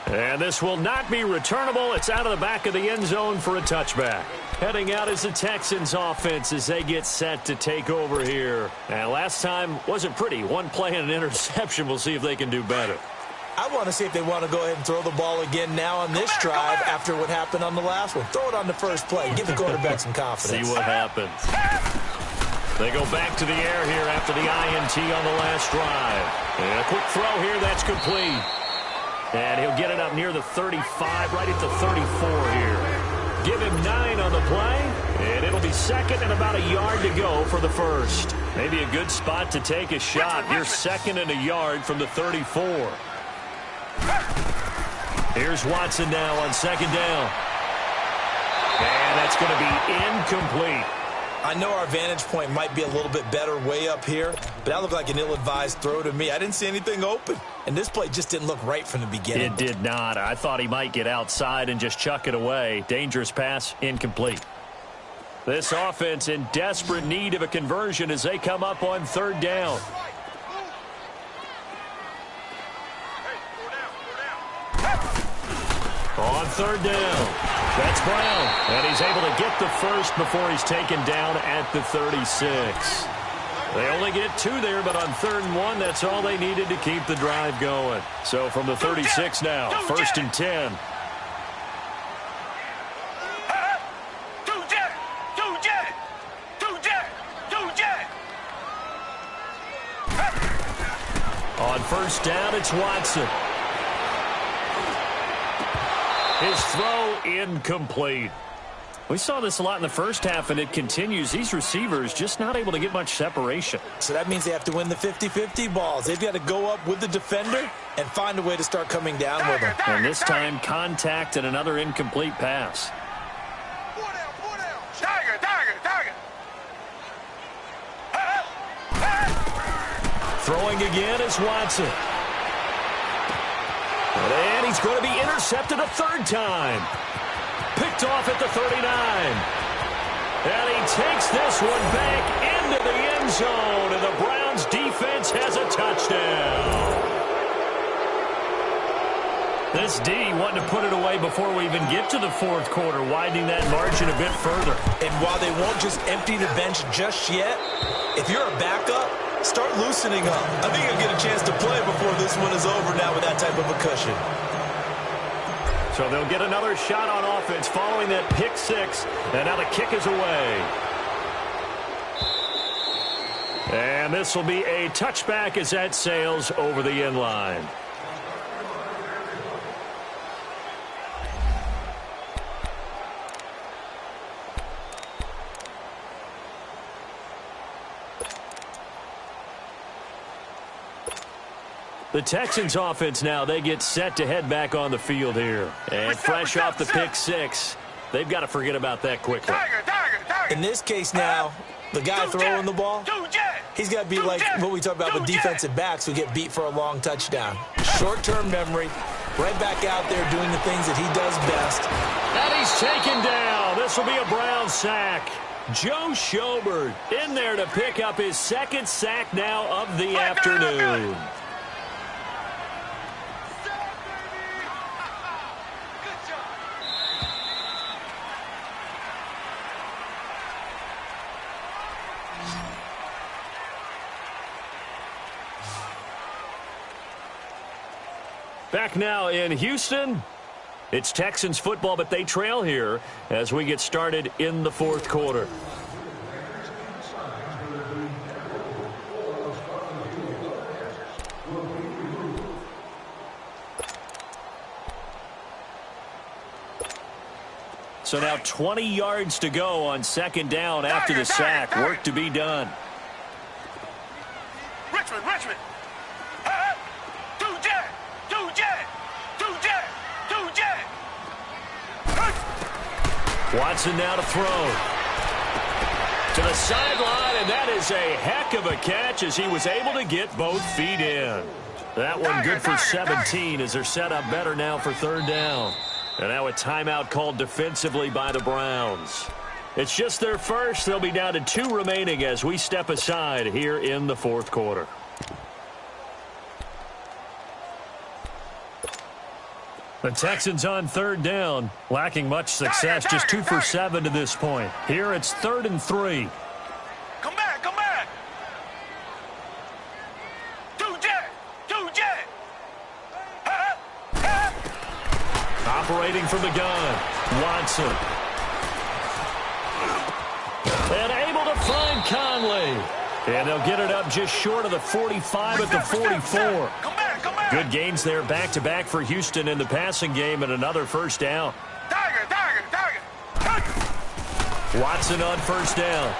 [SPEAKER 1] And this will not be returnable. It's out of the back of the end zone for a touchback. Heading out is the Texans offense as they get set to take over here. And last time wasn't pretty. One play and an interception. We'll see if they can do better.
[SPEAKER 2] I want to see if they want to go ahead and throw the ball again now on this drive after what happened on the last one. Throw it on the first play. Give the quarterback some confidence.
[SPEAKER 1] See what happens. They go back to the air here after the INT on the last drive. And a quick throw here that's complete. And he'll get it up near the 35, right at the 34 here. Give him 9 on the play, and it'll be second and about a yard to go for the first. Maybe a good spot to take a shot. You're second and a yard from the 34. Here's Watson now on second down. And that's going to be incomplete.
[SPEAKER 2] I know our vantage point might be a little bit better way up here, but that looked like an ill-advised throw to me. I didn't see anything open, and this play just didn't look right from the beginning.
[SPEAKER 1] It did not. I thought he might get outside and just chuck it away. Dangerous pass, incomplete. This offense in desperate need of a conversion as they come up on third down. On third down, that's Brown, and he's able to get the first before he's taken down at the 36. They only get 2 there, but on 3rd and 1, that's all they needed to keep the drive going. So from the 36 now, 1st and 10. On first down, it's Watson. His throw incomplete. We saw this a lot in the first half, and it continues. These receivers just not able to get much separation.
[SPEAKER 2] So that means they have to win the 50-50 balls. They've got to go up with the defender and find a way to start coming down with them.
[SPEAKER 1] And this time, contact and another incomplete pass. Throwing again is Watson. And he's going to be intercepted a third time. Picked off at the 39. And he takes this one back into the end zone. And the Browns defense has a touchdown. This D wanting to put it away before we even get to the fourth quarter, widening that margin a bit further.
[SPEAKER 2] And while they won't just empty the bench just yet, if you're a backup, start loosening up. I think you'll get a chance to play before this one is over now with that type of a cushion.
[SPEAKER 1] So they'll get another shot on offense following that pick six. And now the kick is away. And this will be a touchback as that sails over the end line. The Texans offense now, they get set to head back on the field here. And fresh off the pick six, they've got to forget about that quickly.
[SPEAKER 2] In this case now, the guy throwing the ball, he's got to be like what we talk about with defensive backs who get beat for a long touchdown. Short-term memory, right back out there doing the things that he does best.
[SPEAKER 1] And he's taken down. This will be a Brown sack. Joe Schobert in there to pick up his second sack now of the afternoon. Back now in Houston, it's Texans football, but they trail here as we get started in the fourth quarter. So now 20 yards to go on second down after the sack. Work to be done.
[SPEAKER 3] Richmond.
[SPEAKER 1] Watson now to throw. To the sideline, and that is a heck of a catch as he was able to get both feet in. That one good for 17 as they're set up better now for third down. And now a timeout called defensively by the Browns. It's just their first. They'll be down to 2 remaining as we step aside here in the fourth quarter. The Texans on third down, lacking much success, just 2 for 7 to this point. Here it's 3rd and 3.
[SPEAKER 3] Come back. Two jet.
[SPEAKER 1] Operating from the gun, Watson. And able to find Conley. And they'll get it up just short of the 45 at the 44.
[SPEAKER 3] Come back.
[SPEAKER 1] Good gains there back-to-back for Houston in the passing game and another first down.
[SPEAKER 3] Tiger.
[SPEAKER 1] Watson on first down.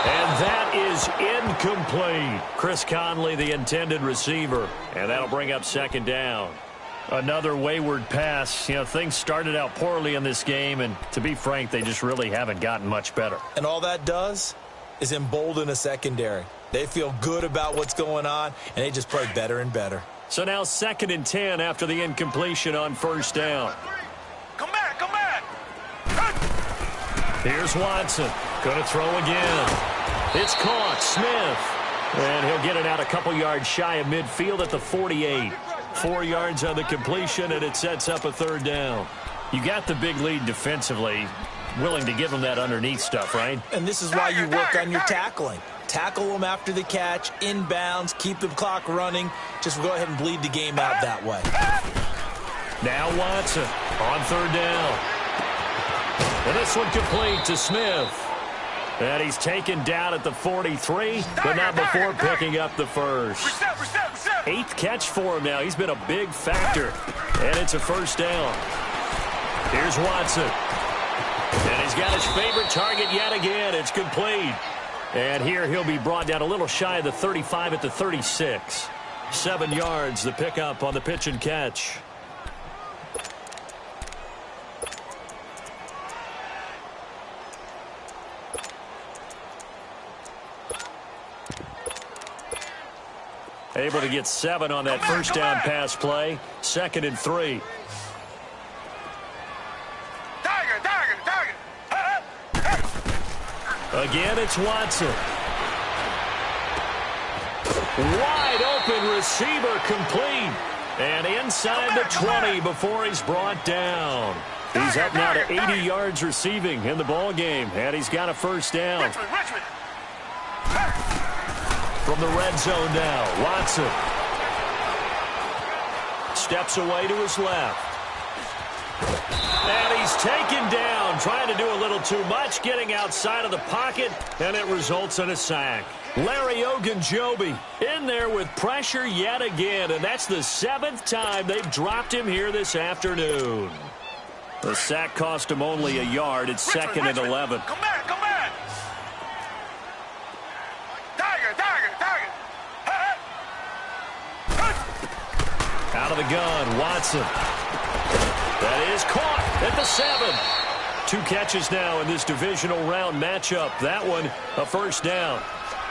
[SPEAKER 1] And that is incomplete. Chris Conley, the intended receiver. And that'll bring up second down. Another wayward pass. You know, things started out poorly in this game, and to be frank, they just really haven't gotten much better.
[SPEAKER 2] And all that does is embolden a secondary. They feel good about what's going on, and they just play better and better.
[SPEAKER 1] So now 2nd and 10 after the incompletion on first down.
[SPEAKER 3] Come back.
[SPEAKER 1] Here's Watson. Going to throw again. It's caught. Smith. And he'll get it out a couple yards shy of midfield at the 48. 4 yards on the completion, and it sets up a third down. You got the big lead defensively. Willing to give them that underneath stuff, right?
[SPEAKER 2] And this is why you work on your tackling. Tackle them after the catch, inbounds, keep the clock running. Just go ahead and bleed the game out that way.
[SPEAKER 1] Now Watson on third down. And this one complete to Smith. And he's taken down at the 43, but not before picking up the first. 8th catch for him now. He's been a big factor. And it's a first down. Here's Watson. And he's got his favorite target yet again. It's complete. And here he'll be brought down a little shy of the 35 at the 36. 7 yards, the pickup on the pitch and catch. Able to get 7 on that first down pass play. 2nd and 3. Again, it's Watson. Wide open receiver complete. And inside the 20 before he's brought down. He's up now to 80 yards receiving in the ball game. And he's got a first down. From the red zone now, Watson. Steps away to his left. And he's taken down, trying to do a little too much, getting outside of the pocket, and it results in a sack. Larry Ogunjobi in there with pressure yet again, and that's the 7th time they've dropped him here this afternoon. The sack cost him only a yard. It's 2nd and 11.
[SPEAKER 3] Come back, come back. Tiger.
[SPEAKER 1] Out of the gun, Watson. That is caught at the 7. 2 catches now in this divisional round matchup. That one, a first down.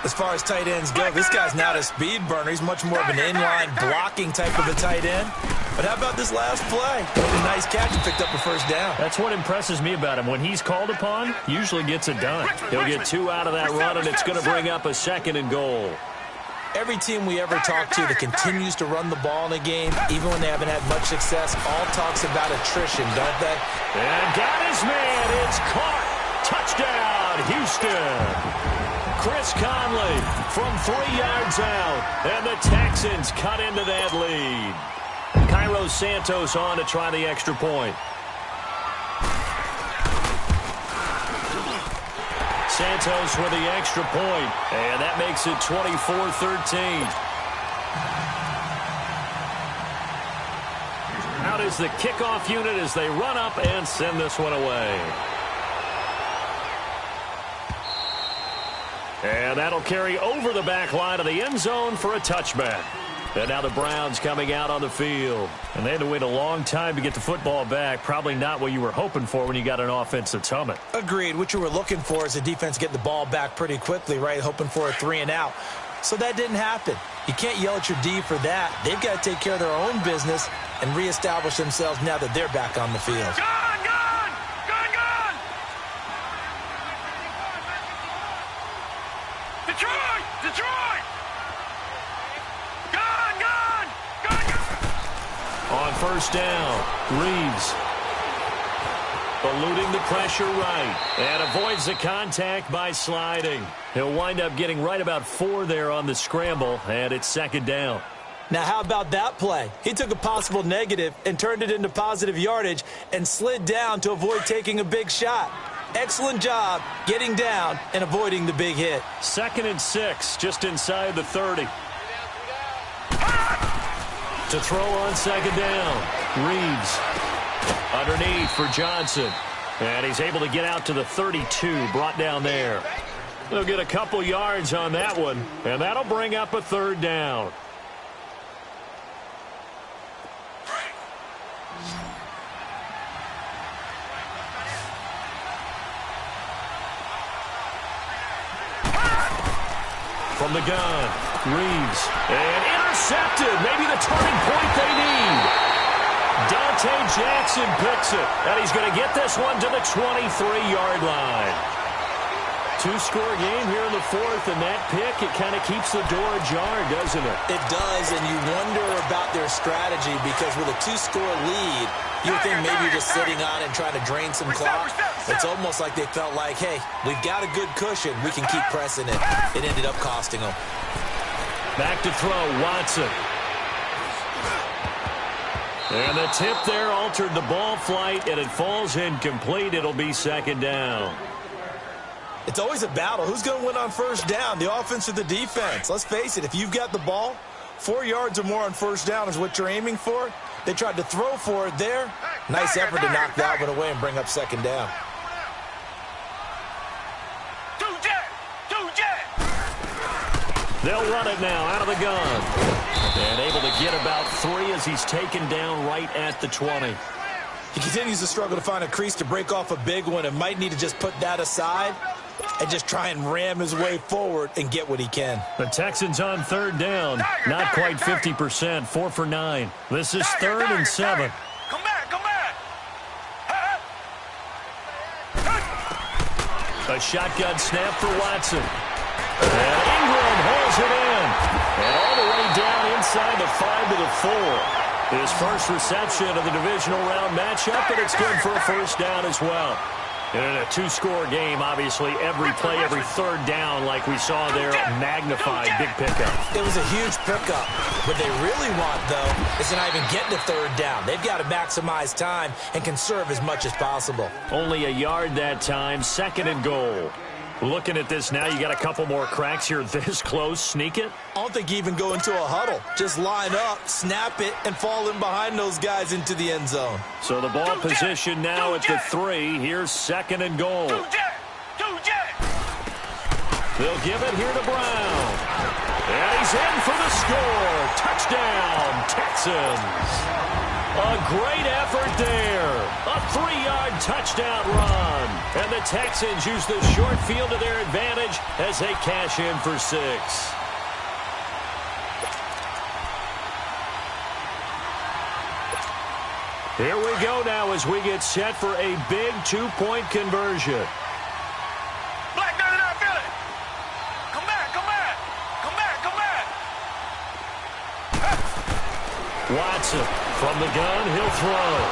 [SPEAKER 2] As far as tight ends go, this guy's not a speed burner. He's much more of an inline blocking type of a tight end. But how about this last play? A nice catch and picked up a first down.
[SPEAKER 1] That's what impresses me about him. When he's called upon, usually gets it done. He'll get 2 out of that run, and it's going to bring up a 2nd and goal.
[SPEAKER 2] Every team we ever talk to that continues to run the ball in a game, even when they haven't had much success, all talks about attrition, don't they?
[SPEAKER 1] And got his man. It's caught. Touchdown, Houston. Chris Conley from 3 yards out, and the Texans cut into that lead. Cairo Santos on to try the extra point. Santos with the extra point, and that makes it 24-13. Out is the kickoff unit as they run up and send this one away. And that'll carry over the back line of the end zone for a touchback. And now the Browns coming out on the field. And they had to wait a long time to get the football back. Probably not what you were hoping for when you got an offense that's humming.
[SPEAKER 2] Agreed. What you were looking for is the defense getting the ball back pretty quickly, right? Hoping for a 3 and out. So that didn't happen. You can't yell at your D for that. They've got to take care of their own business and reestablish themselves now that they're back on the field.
[SPEAKER 3] Detroit!
[SPEAKER 1] On first down, Reeves eluding the pressure right and avoids the contact by sliding. He'll wind up getting right about 4 there on the scramble, and it's 2nd down.
[SPEAKER 2] Now, how about that play? He took a possible negative and turned it into positive yardage and slid down to avoid taking a big shot. Excellent job getting down and avoiding the big hit.
[SPEAKER 1] 2nd and 6, just inside the 30. To throw on 2nd down, Reeves underneath for Johnson. And he's able to get out to the 32, brought down there. They'll get a couple yards on that one, and that'll bring up a 3rd down. From the gun, Reeves, and intercepted. Maybe the turning point they need. Dante Jackson picks it, and he's going to get this one to the 23-yard line. 2-score game here in the 4th, and that pick, it kind of keeps the door ajar, doesn't it?
[SPEAKER 2] It does, and you wonder about their strategy because with a 2-score lead, you would think maybe you're just sitting on and trying to drain some clock. It's almost like they felt like, hey, we've got a good cushion. We can keep pressing it. It ended up costing them.
[SPEAKER 1] Back to throw, Watson. And the tip there altered the ball flight, and it falls incomplete. It'll be 2nd down.
[SPEAKER 2] It's always a battle. Who's going to win on first down, the offense or the defense? Let's face it, if you've got the ball, 4 yards or more on first down is what you're aiming for. They tried to throw for it there. Nice effort to knock that one away and bring up second down.
[SPEAKER 1] They'll run it now out of the gun. And able to get about 3 as he's taken down right at the 20.
[SPEAKER 2] He continues to struggle to find a crease to break off a big one and might need to just put that aside and just try and ram his way forward and get what he can.
[SPEAKER 1] The Texans on third down. Not quite 50%, 4 for 9. This is 3rd and 7.
[SPEAKER 3] Come back, come back.
[SPEAKER 1] A shotgun snap for Watson. And Ingram holds it in. And all the way down inside the 5 to the 4. His first reception of the divisional round matchup, and it's good for a first down as well. And in a 2-score game, obviously, every play, every third down, like we saw there, magnified, big pickup.
[SPEAKER 2] It was a huge pickup. What they really want, though, is to not even get to third down. They've got to maximize time and conserve as much as possible.
[SPEAKER 1] Only a yard that time, 2nd and goal. Looking at this now, you got a couple more cracks here this close. Sneak it?
[SPEAKER 2] I don't think you even go into a huddle. Just line up, snap it, and fall in behind those guys into the end zone.
[SPEAKER 1] So the ball position now at the 3. Here's 2nd and goal. They'll give it here to Brown. And he's in for the score. Touchdown, Texans. A great effort there. A 3-yard touchdown run. And the Texans use the short field to their advantage as they cash in for 6. Here we go now as we get set for a big 2-point conversion.
[SPEAKER 3] Black 99 Philly. Come back, come back. Come back, come back.
[SPEAKER 1] Watson from the gun, he'll throw.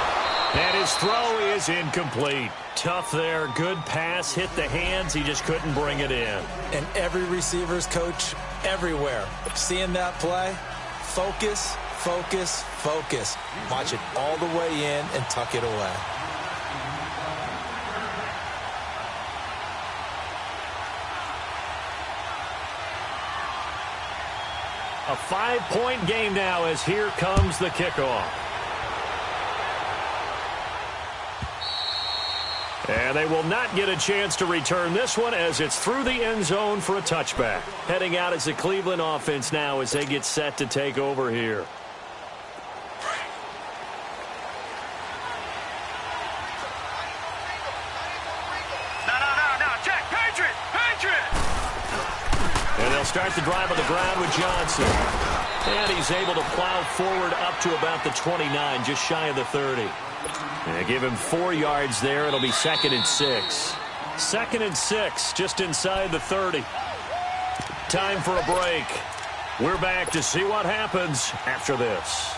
[SPEAKER 1] And his throw is incomplete. Tough there, good pass, hit the hands, he just couldn't bring it in.
[SPEAKER 2] And every receiver's coach everywhere, seeing that play, focus, focus, focus. Watch it all the way in and tuck it away.
[SPEAKER 1] A 5-point game now as here comes the kickoff. And they will not get a chance to return this one as it's through the end zone for a touchback. Heading out as the Cleveland offense now as they get set to take over here.
[SPEAKER 3] No, check, Patriot.
[SPEAKER 1] And they'll start the drive on the ground with Johnson. And he's able to plow forward up to about the 29, just shy of the 30. And give him 4 yards there. It'll be 2nd and 6. 2nd and 6, just inside the 30. Time for a break. We're back to see what happens after this.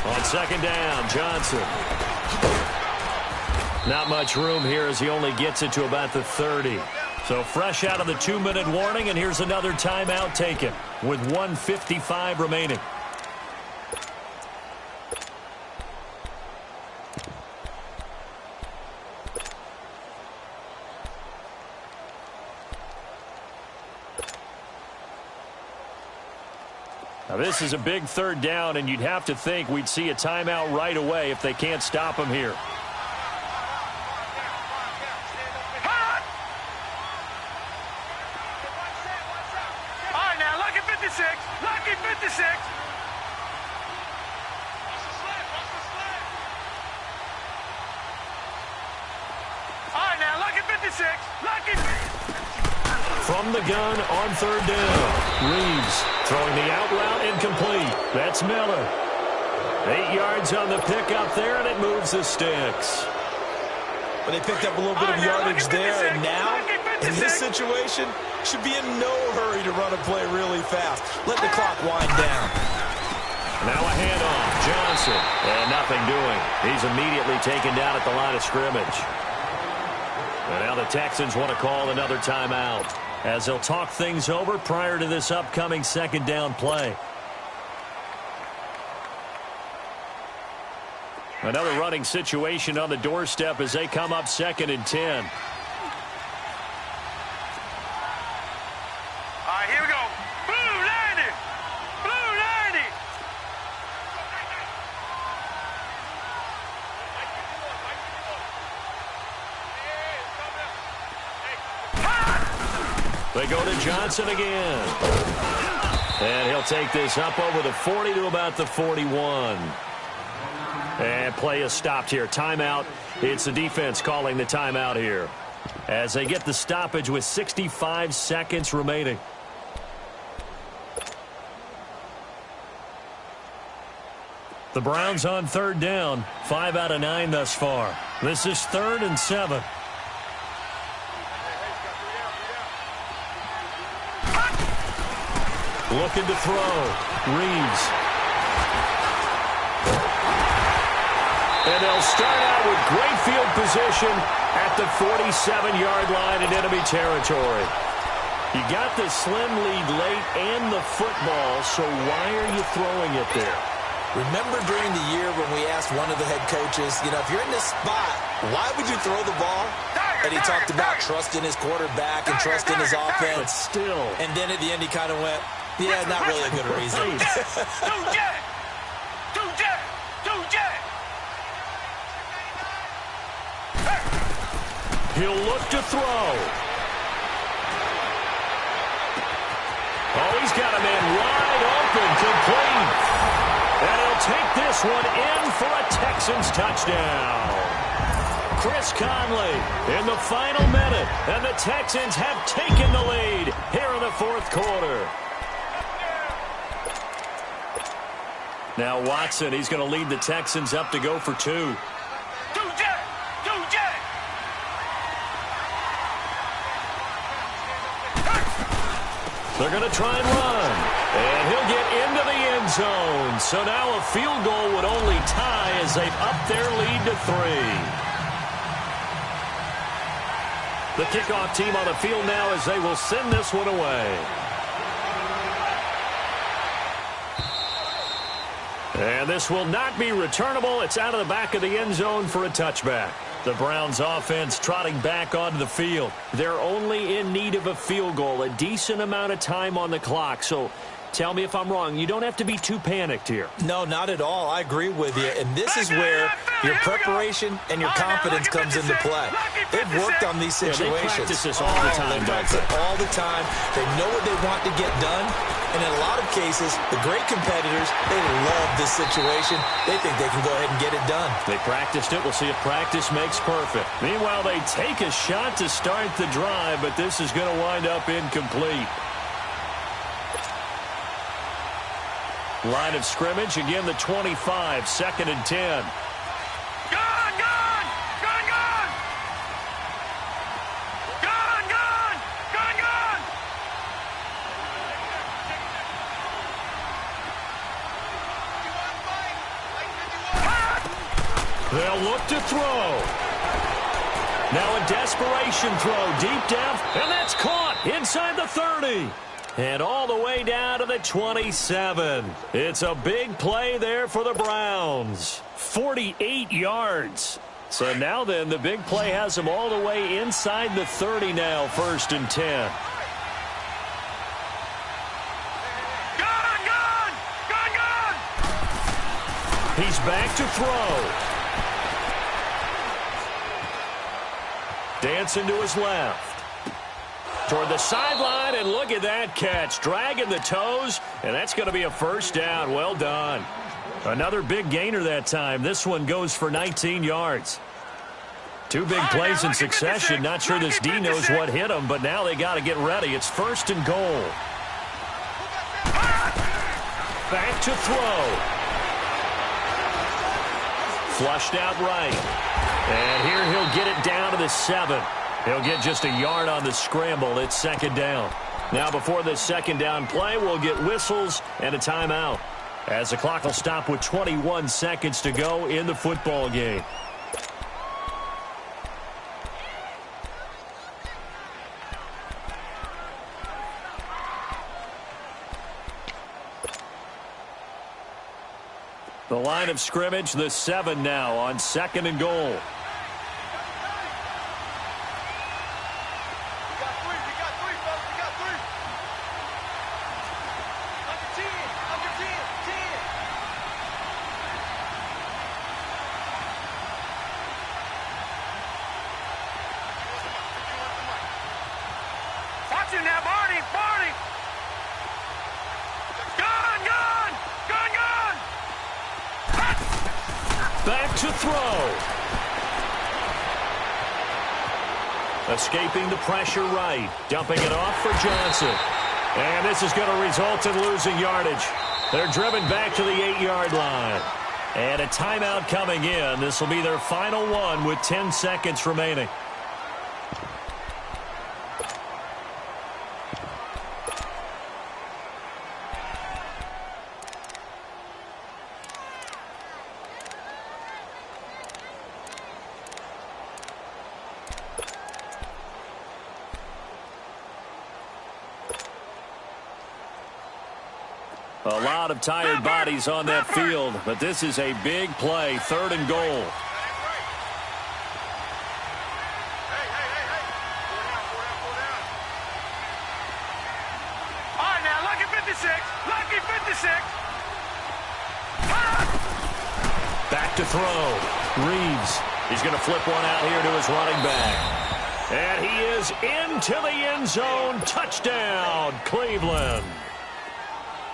[SPEAKER 1] On 2nd down, Johnson. Not much room here as he only gets it to about the 30. So fresh out of the 2-minute warning, and here's another timeout taken with 1:55 remaining. Now, this is a big 3rd down, and you'd have to think we'd see a timeout right away if they can't stop him here.
[SPEAKER 3] All right, now, lucky 56. Lucky 56. All right, now, lucky 56. Lucky 56.
[SPEAKER 1] From the gun on 3rd down. Reeves throwing the out route incomplete. That's Miller. 8 yards on the pickup there, and it moves the sticks.
[SPEAKER 2] But they picked up a little bit of yardage there, and now, in this situation, should be in no hurry to run a play really fast. Let the clock wind down.
[SPEAKER 1] Now a handoff. Johnson. And nothing doing. He's immediately taken down at the line of scrimmage. And now the Texans want to call another timeout as they'll talk things over prior to this upcoming second down play. Another running situation on the doorstep as they come up 2nd and 10.
[SPEAKER 3] All right, here we go. Blue 90. Blue 90.
[SPEAKER 1] They go to Johnson again. And he'll take this up over the 40 to about the 41. And play is stopped here. Timeout. It's the defense calling the timeout here as they get the stoppage with 65 seconds remaining. The Browns on 3rd down. 5 out of 9 thus far. This is 3rd and 7. Looking to throw. Reeves. And they'll start out with great field position at the 47-yard line in enemy territory. You got the slim lead late and the football, so why are you throwing it there?
[SPEAKER 2] Remember during the year when we asked one of the head coaches, you know, if you're in this spot, why would you throw the ball? And he talked about trusting his quarterback and trusting his offense.
[SPEAKER 1] But still.
[SPEAKER 2] And then at the end he kind of went, yeah, not really a good reason.
[SPEAKER 1] He'll look to throw. Oh, he's got a man wide open, complete. And he'll take this one in for a Texans touchdown. Chris Conley in the final minute, and the Texans have taken the lead here in the 4th quarter. Now Watson, he's going to lead the Texans up to go for 2. They're going to try and run. And he'll get into the end zone. So now a field goal would only tie as they've upped their lead to 3. The kickoff team on the field now as they will send this one away. And this will not be returnable. It's out of the back of the end zone for a touchback. The Browns offense trotting back onto the field. They're only in need of a field goal, a decent amount of time on the clock. So tell me if I'm wrong. You don't have to be too panicked here.
[SPEAKER 2] No, not at all. I agree with you. And this is where your preparation and your confidence comes into play. They've worked on these situations.
[SPEAKER 1] They practice this all the time.
[SPEAKER 2] They practice it all the time. They know what they want to get done. And in a lot of cases, the great competitors, they love this situation. They think they can go ahead and get it done.
[SPEAKER 1] They practiced it. We'll see if practice makes perfect. Meanwhile, they take a shot to start the drive, but this is going to wind up incomplete. Line of scrimmage, again the 25, 2nd and 10. They'll look to throw. Now a desperation throw deep down, and that's caught inside the 30. And all the way down to the 27. It's a big play there for the Browns. 48 yards. So now then, the big play has them all the way inside the 30 now, 1st and 10. He's back to throw. Dancing to his left. Toward the sideline, and look at that catch. Dragging the toes, and that's going to be a 1st down. Well done. Another big gainer that time. This one goes for 19 yards. 2 big plays in succession. Not sure this D knows what hit him, but now they got to get ready. It's 1st and goal. Back to throw. Flushed out right. And here he'll get it down to the 7. He'll get just a yard on the scramble. It's 2nd down. Now before this 2nd down play, we'll get whistles and a timeout, as the clock will stop with 21 seconds to go in the football game. The line of scrimmage, the 7 now on 2nd and goal. Back to throw. Escaping the pressure right. Dumping it off for Johnson. And this is going to result in losing yardage. They're driven back to the 8-yard line. And a timeout coming in. This will be their final one with 10 seconds remaining. A lot of tired bodies on that field, but this is a big play, 3rd and goal.
[SPEAKER 3] All right, now, lucky 56. Lucky 56.
[SPEAKER 1] Back to throw. Reeves. He's going to flip one out here to his running back. And he is into the end zone. Touchdown, Cleveland.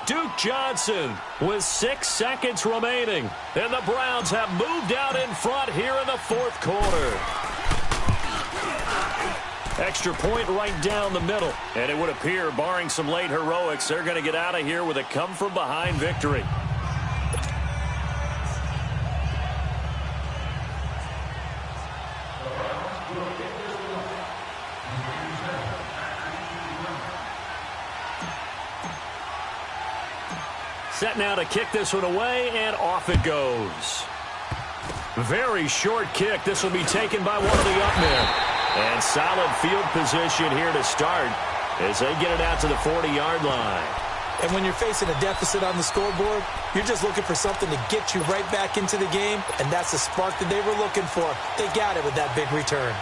[SPEAKER 1] Duke Johnson with 6 seconds remaining. And the Browns have moved out in front here in the 4th quarter. Extra point right down the middle. And it would appear, barring some late heroics, they're going to get out of here with a come-from-behind victory. Set now to kick this one away, and off it goes. Very short kick. This will be taken by one of the up men. And solid field position here to start as they get it out to the 40-yard line.
[SPEAKER 2] And when you're facing a deficit on the scoreboard, you're just looking for something to get you right back into the game, and that's the spark that they were looking for. They got it with that big return.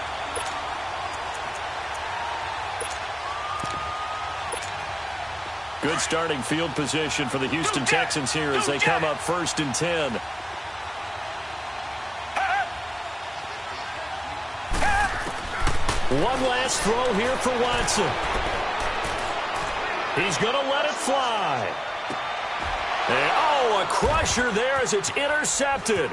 [SPEAKER 1] Good starting field position for the Houston Texans here as they come up 1st and 10. One last throw here for Watson. He's going to let it fly. And, oh, a crusher there as it's intercepted.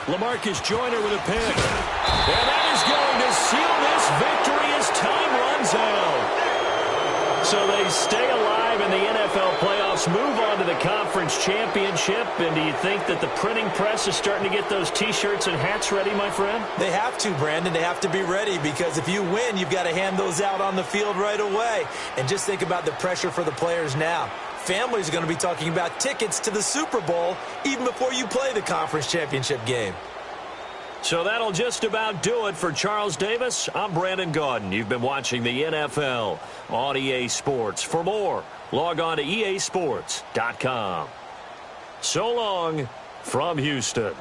[SPEAKER 1] LaMarcus Joyner with a pick. And that is going to seal this victory as time runs out. So they stay alive in the NFL playoffs, move on to the conference championship. And do you think that the printing press is starting to get those T-shirts and hats ready, my friend?
[SPEAKER 2] They have to, Brandon. They have to be ready because if you win, you've got to hand those out on the field right away. And just think about the pressure for the players now. Families are going to be talking about tickets to the Super Bowl even before you play the conference championship game.
[SPEAKER 1] So that'll just about do it for Charles Davis. I'm Brandon Gaudin. You've been watching the NFL on EA Sports. For more, log on to easports.com. So long from Houston.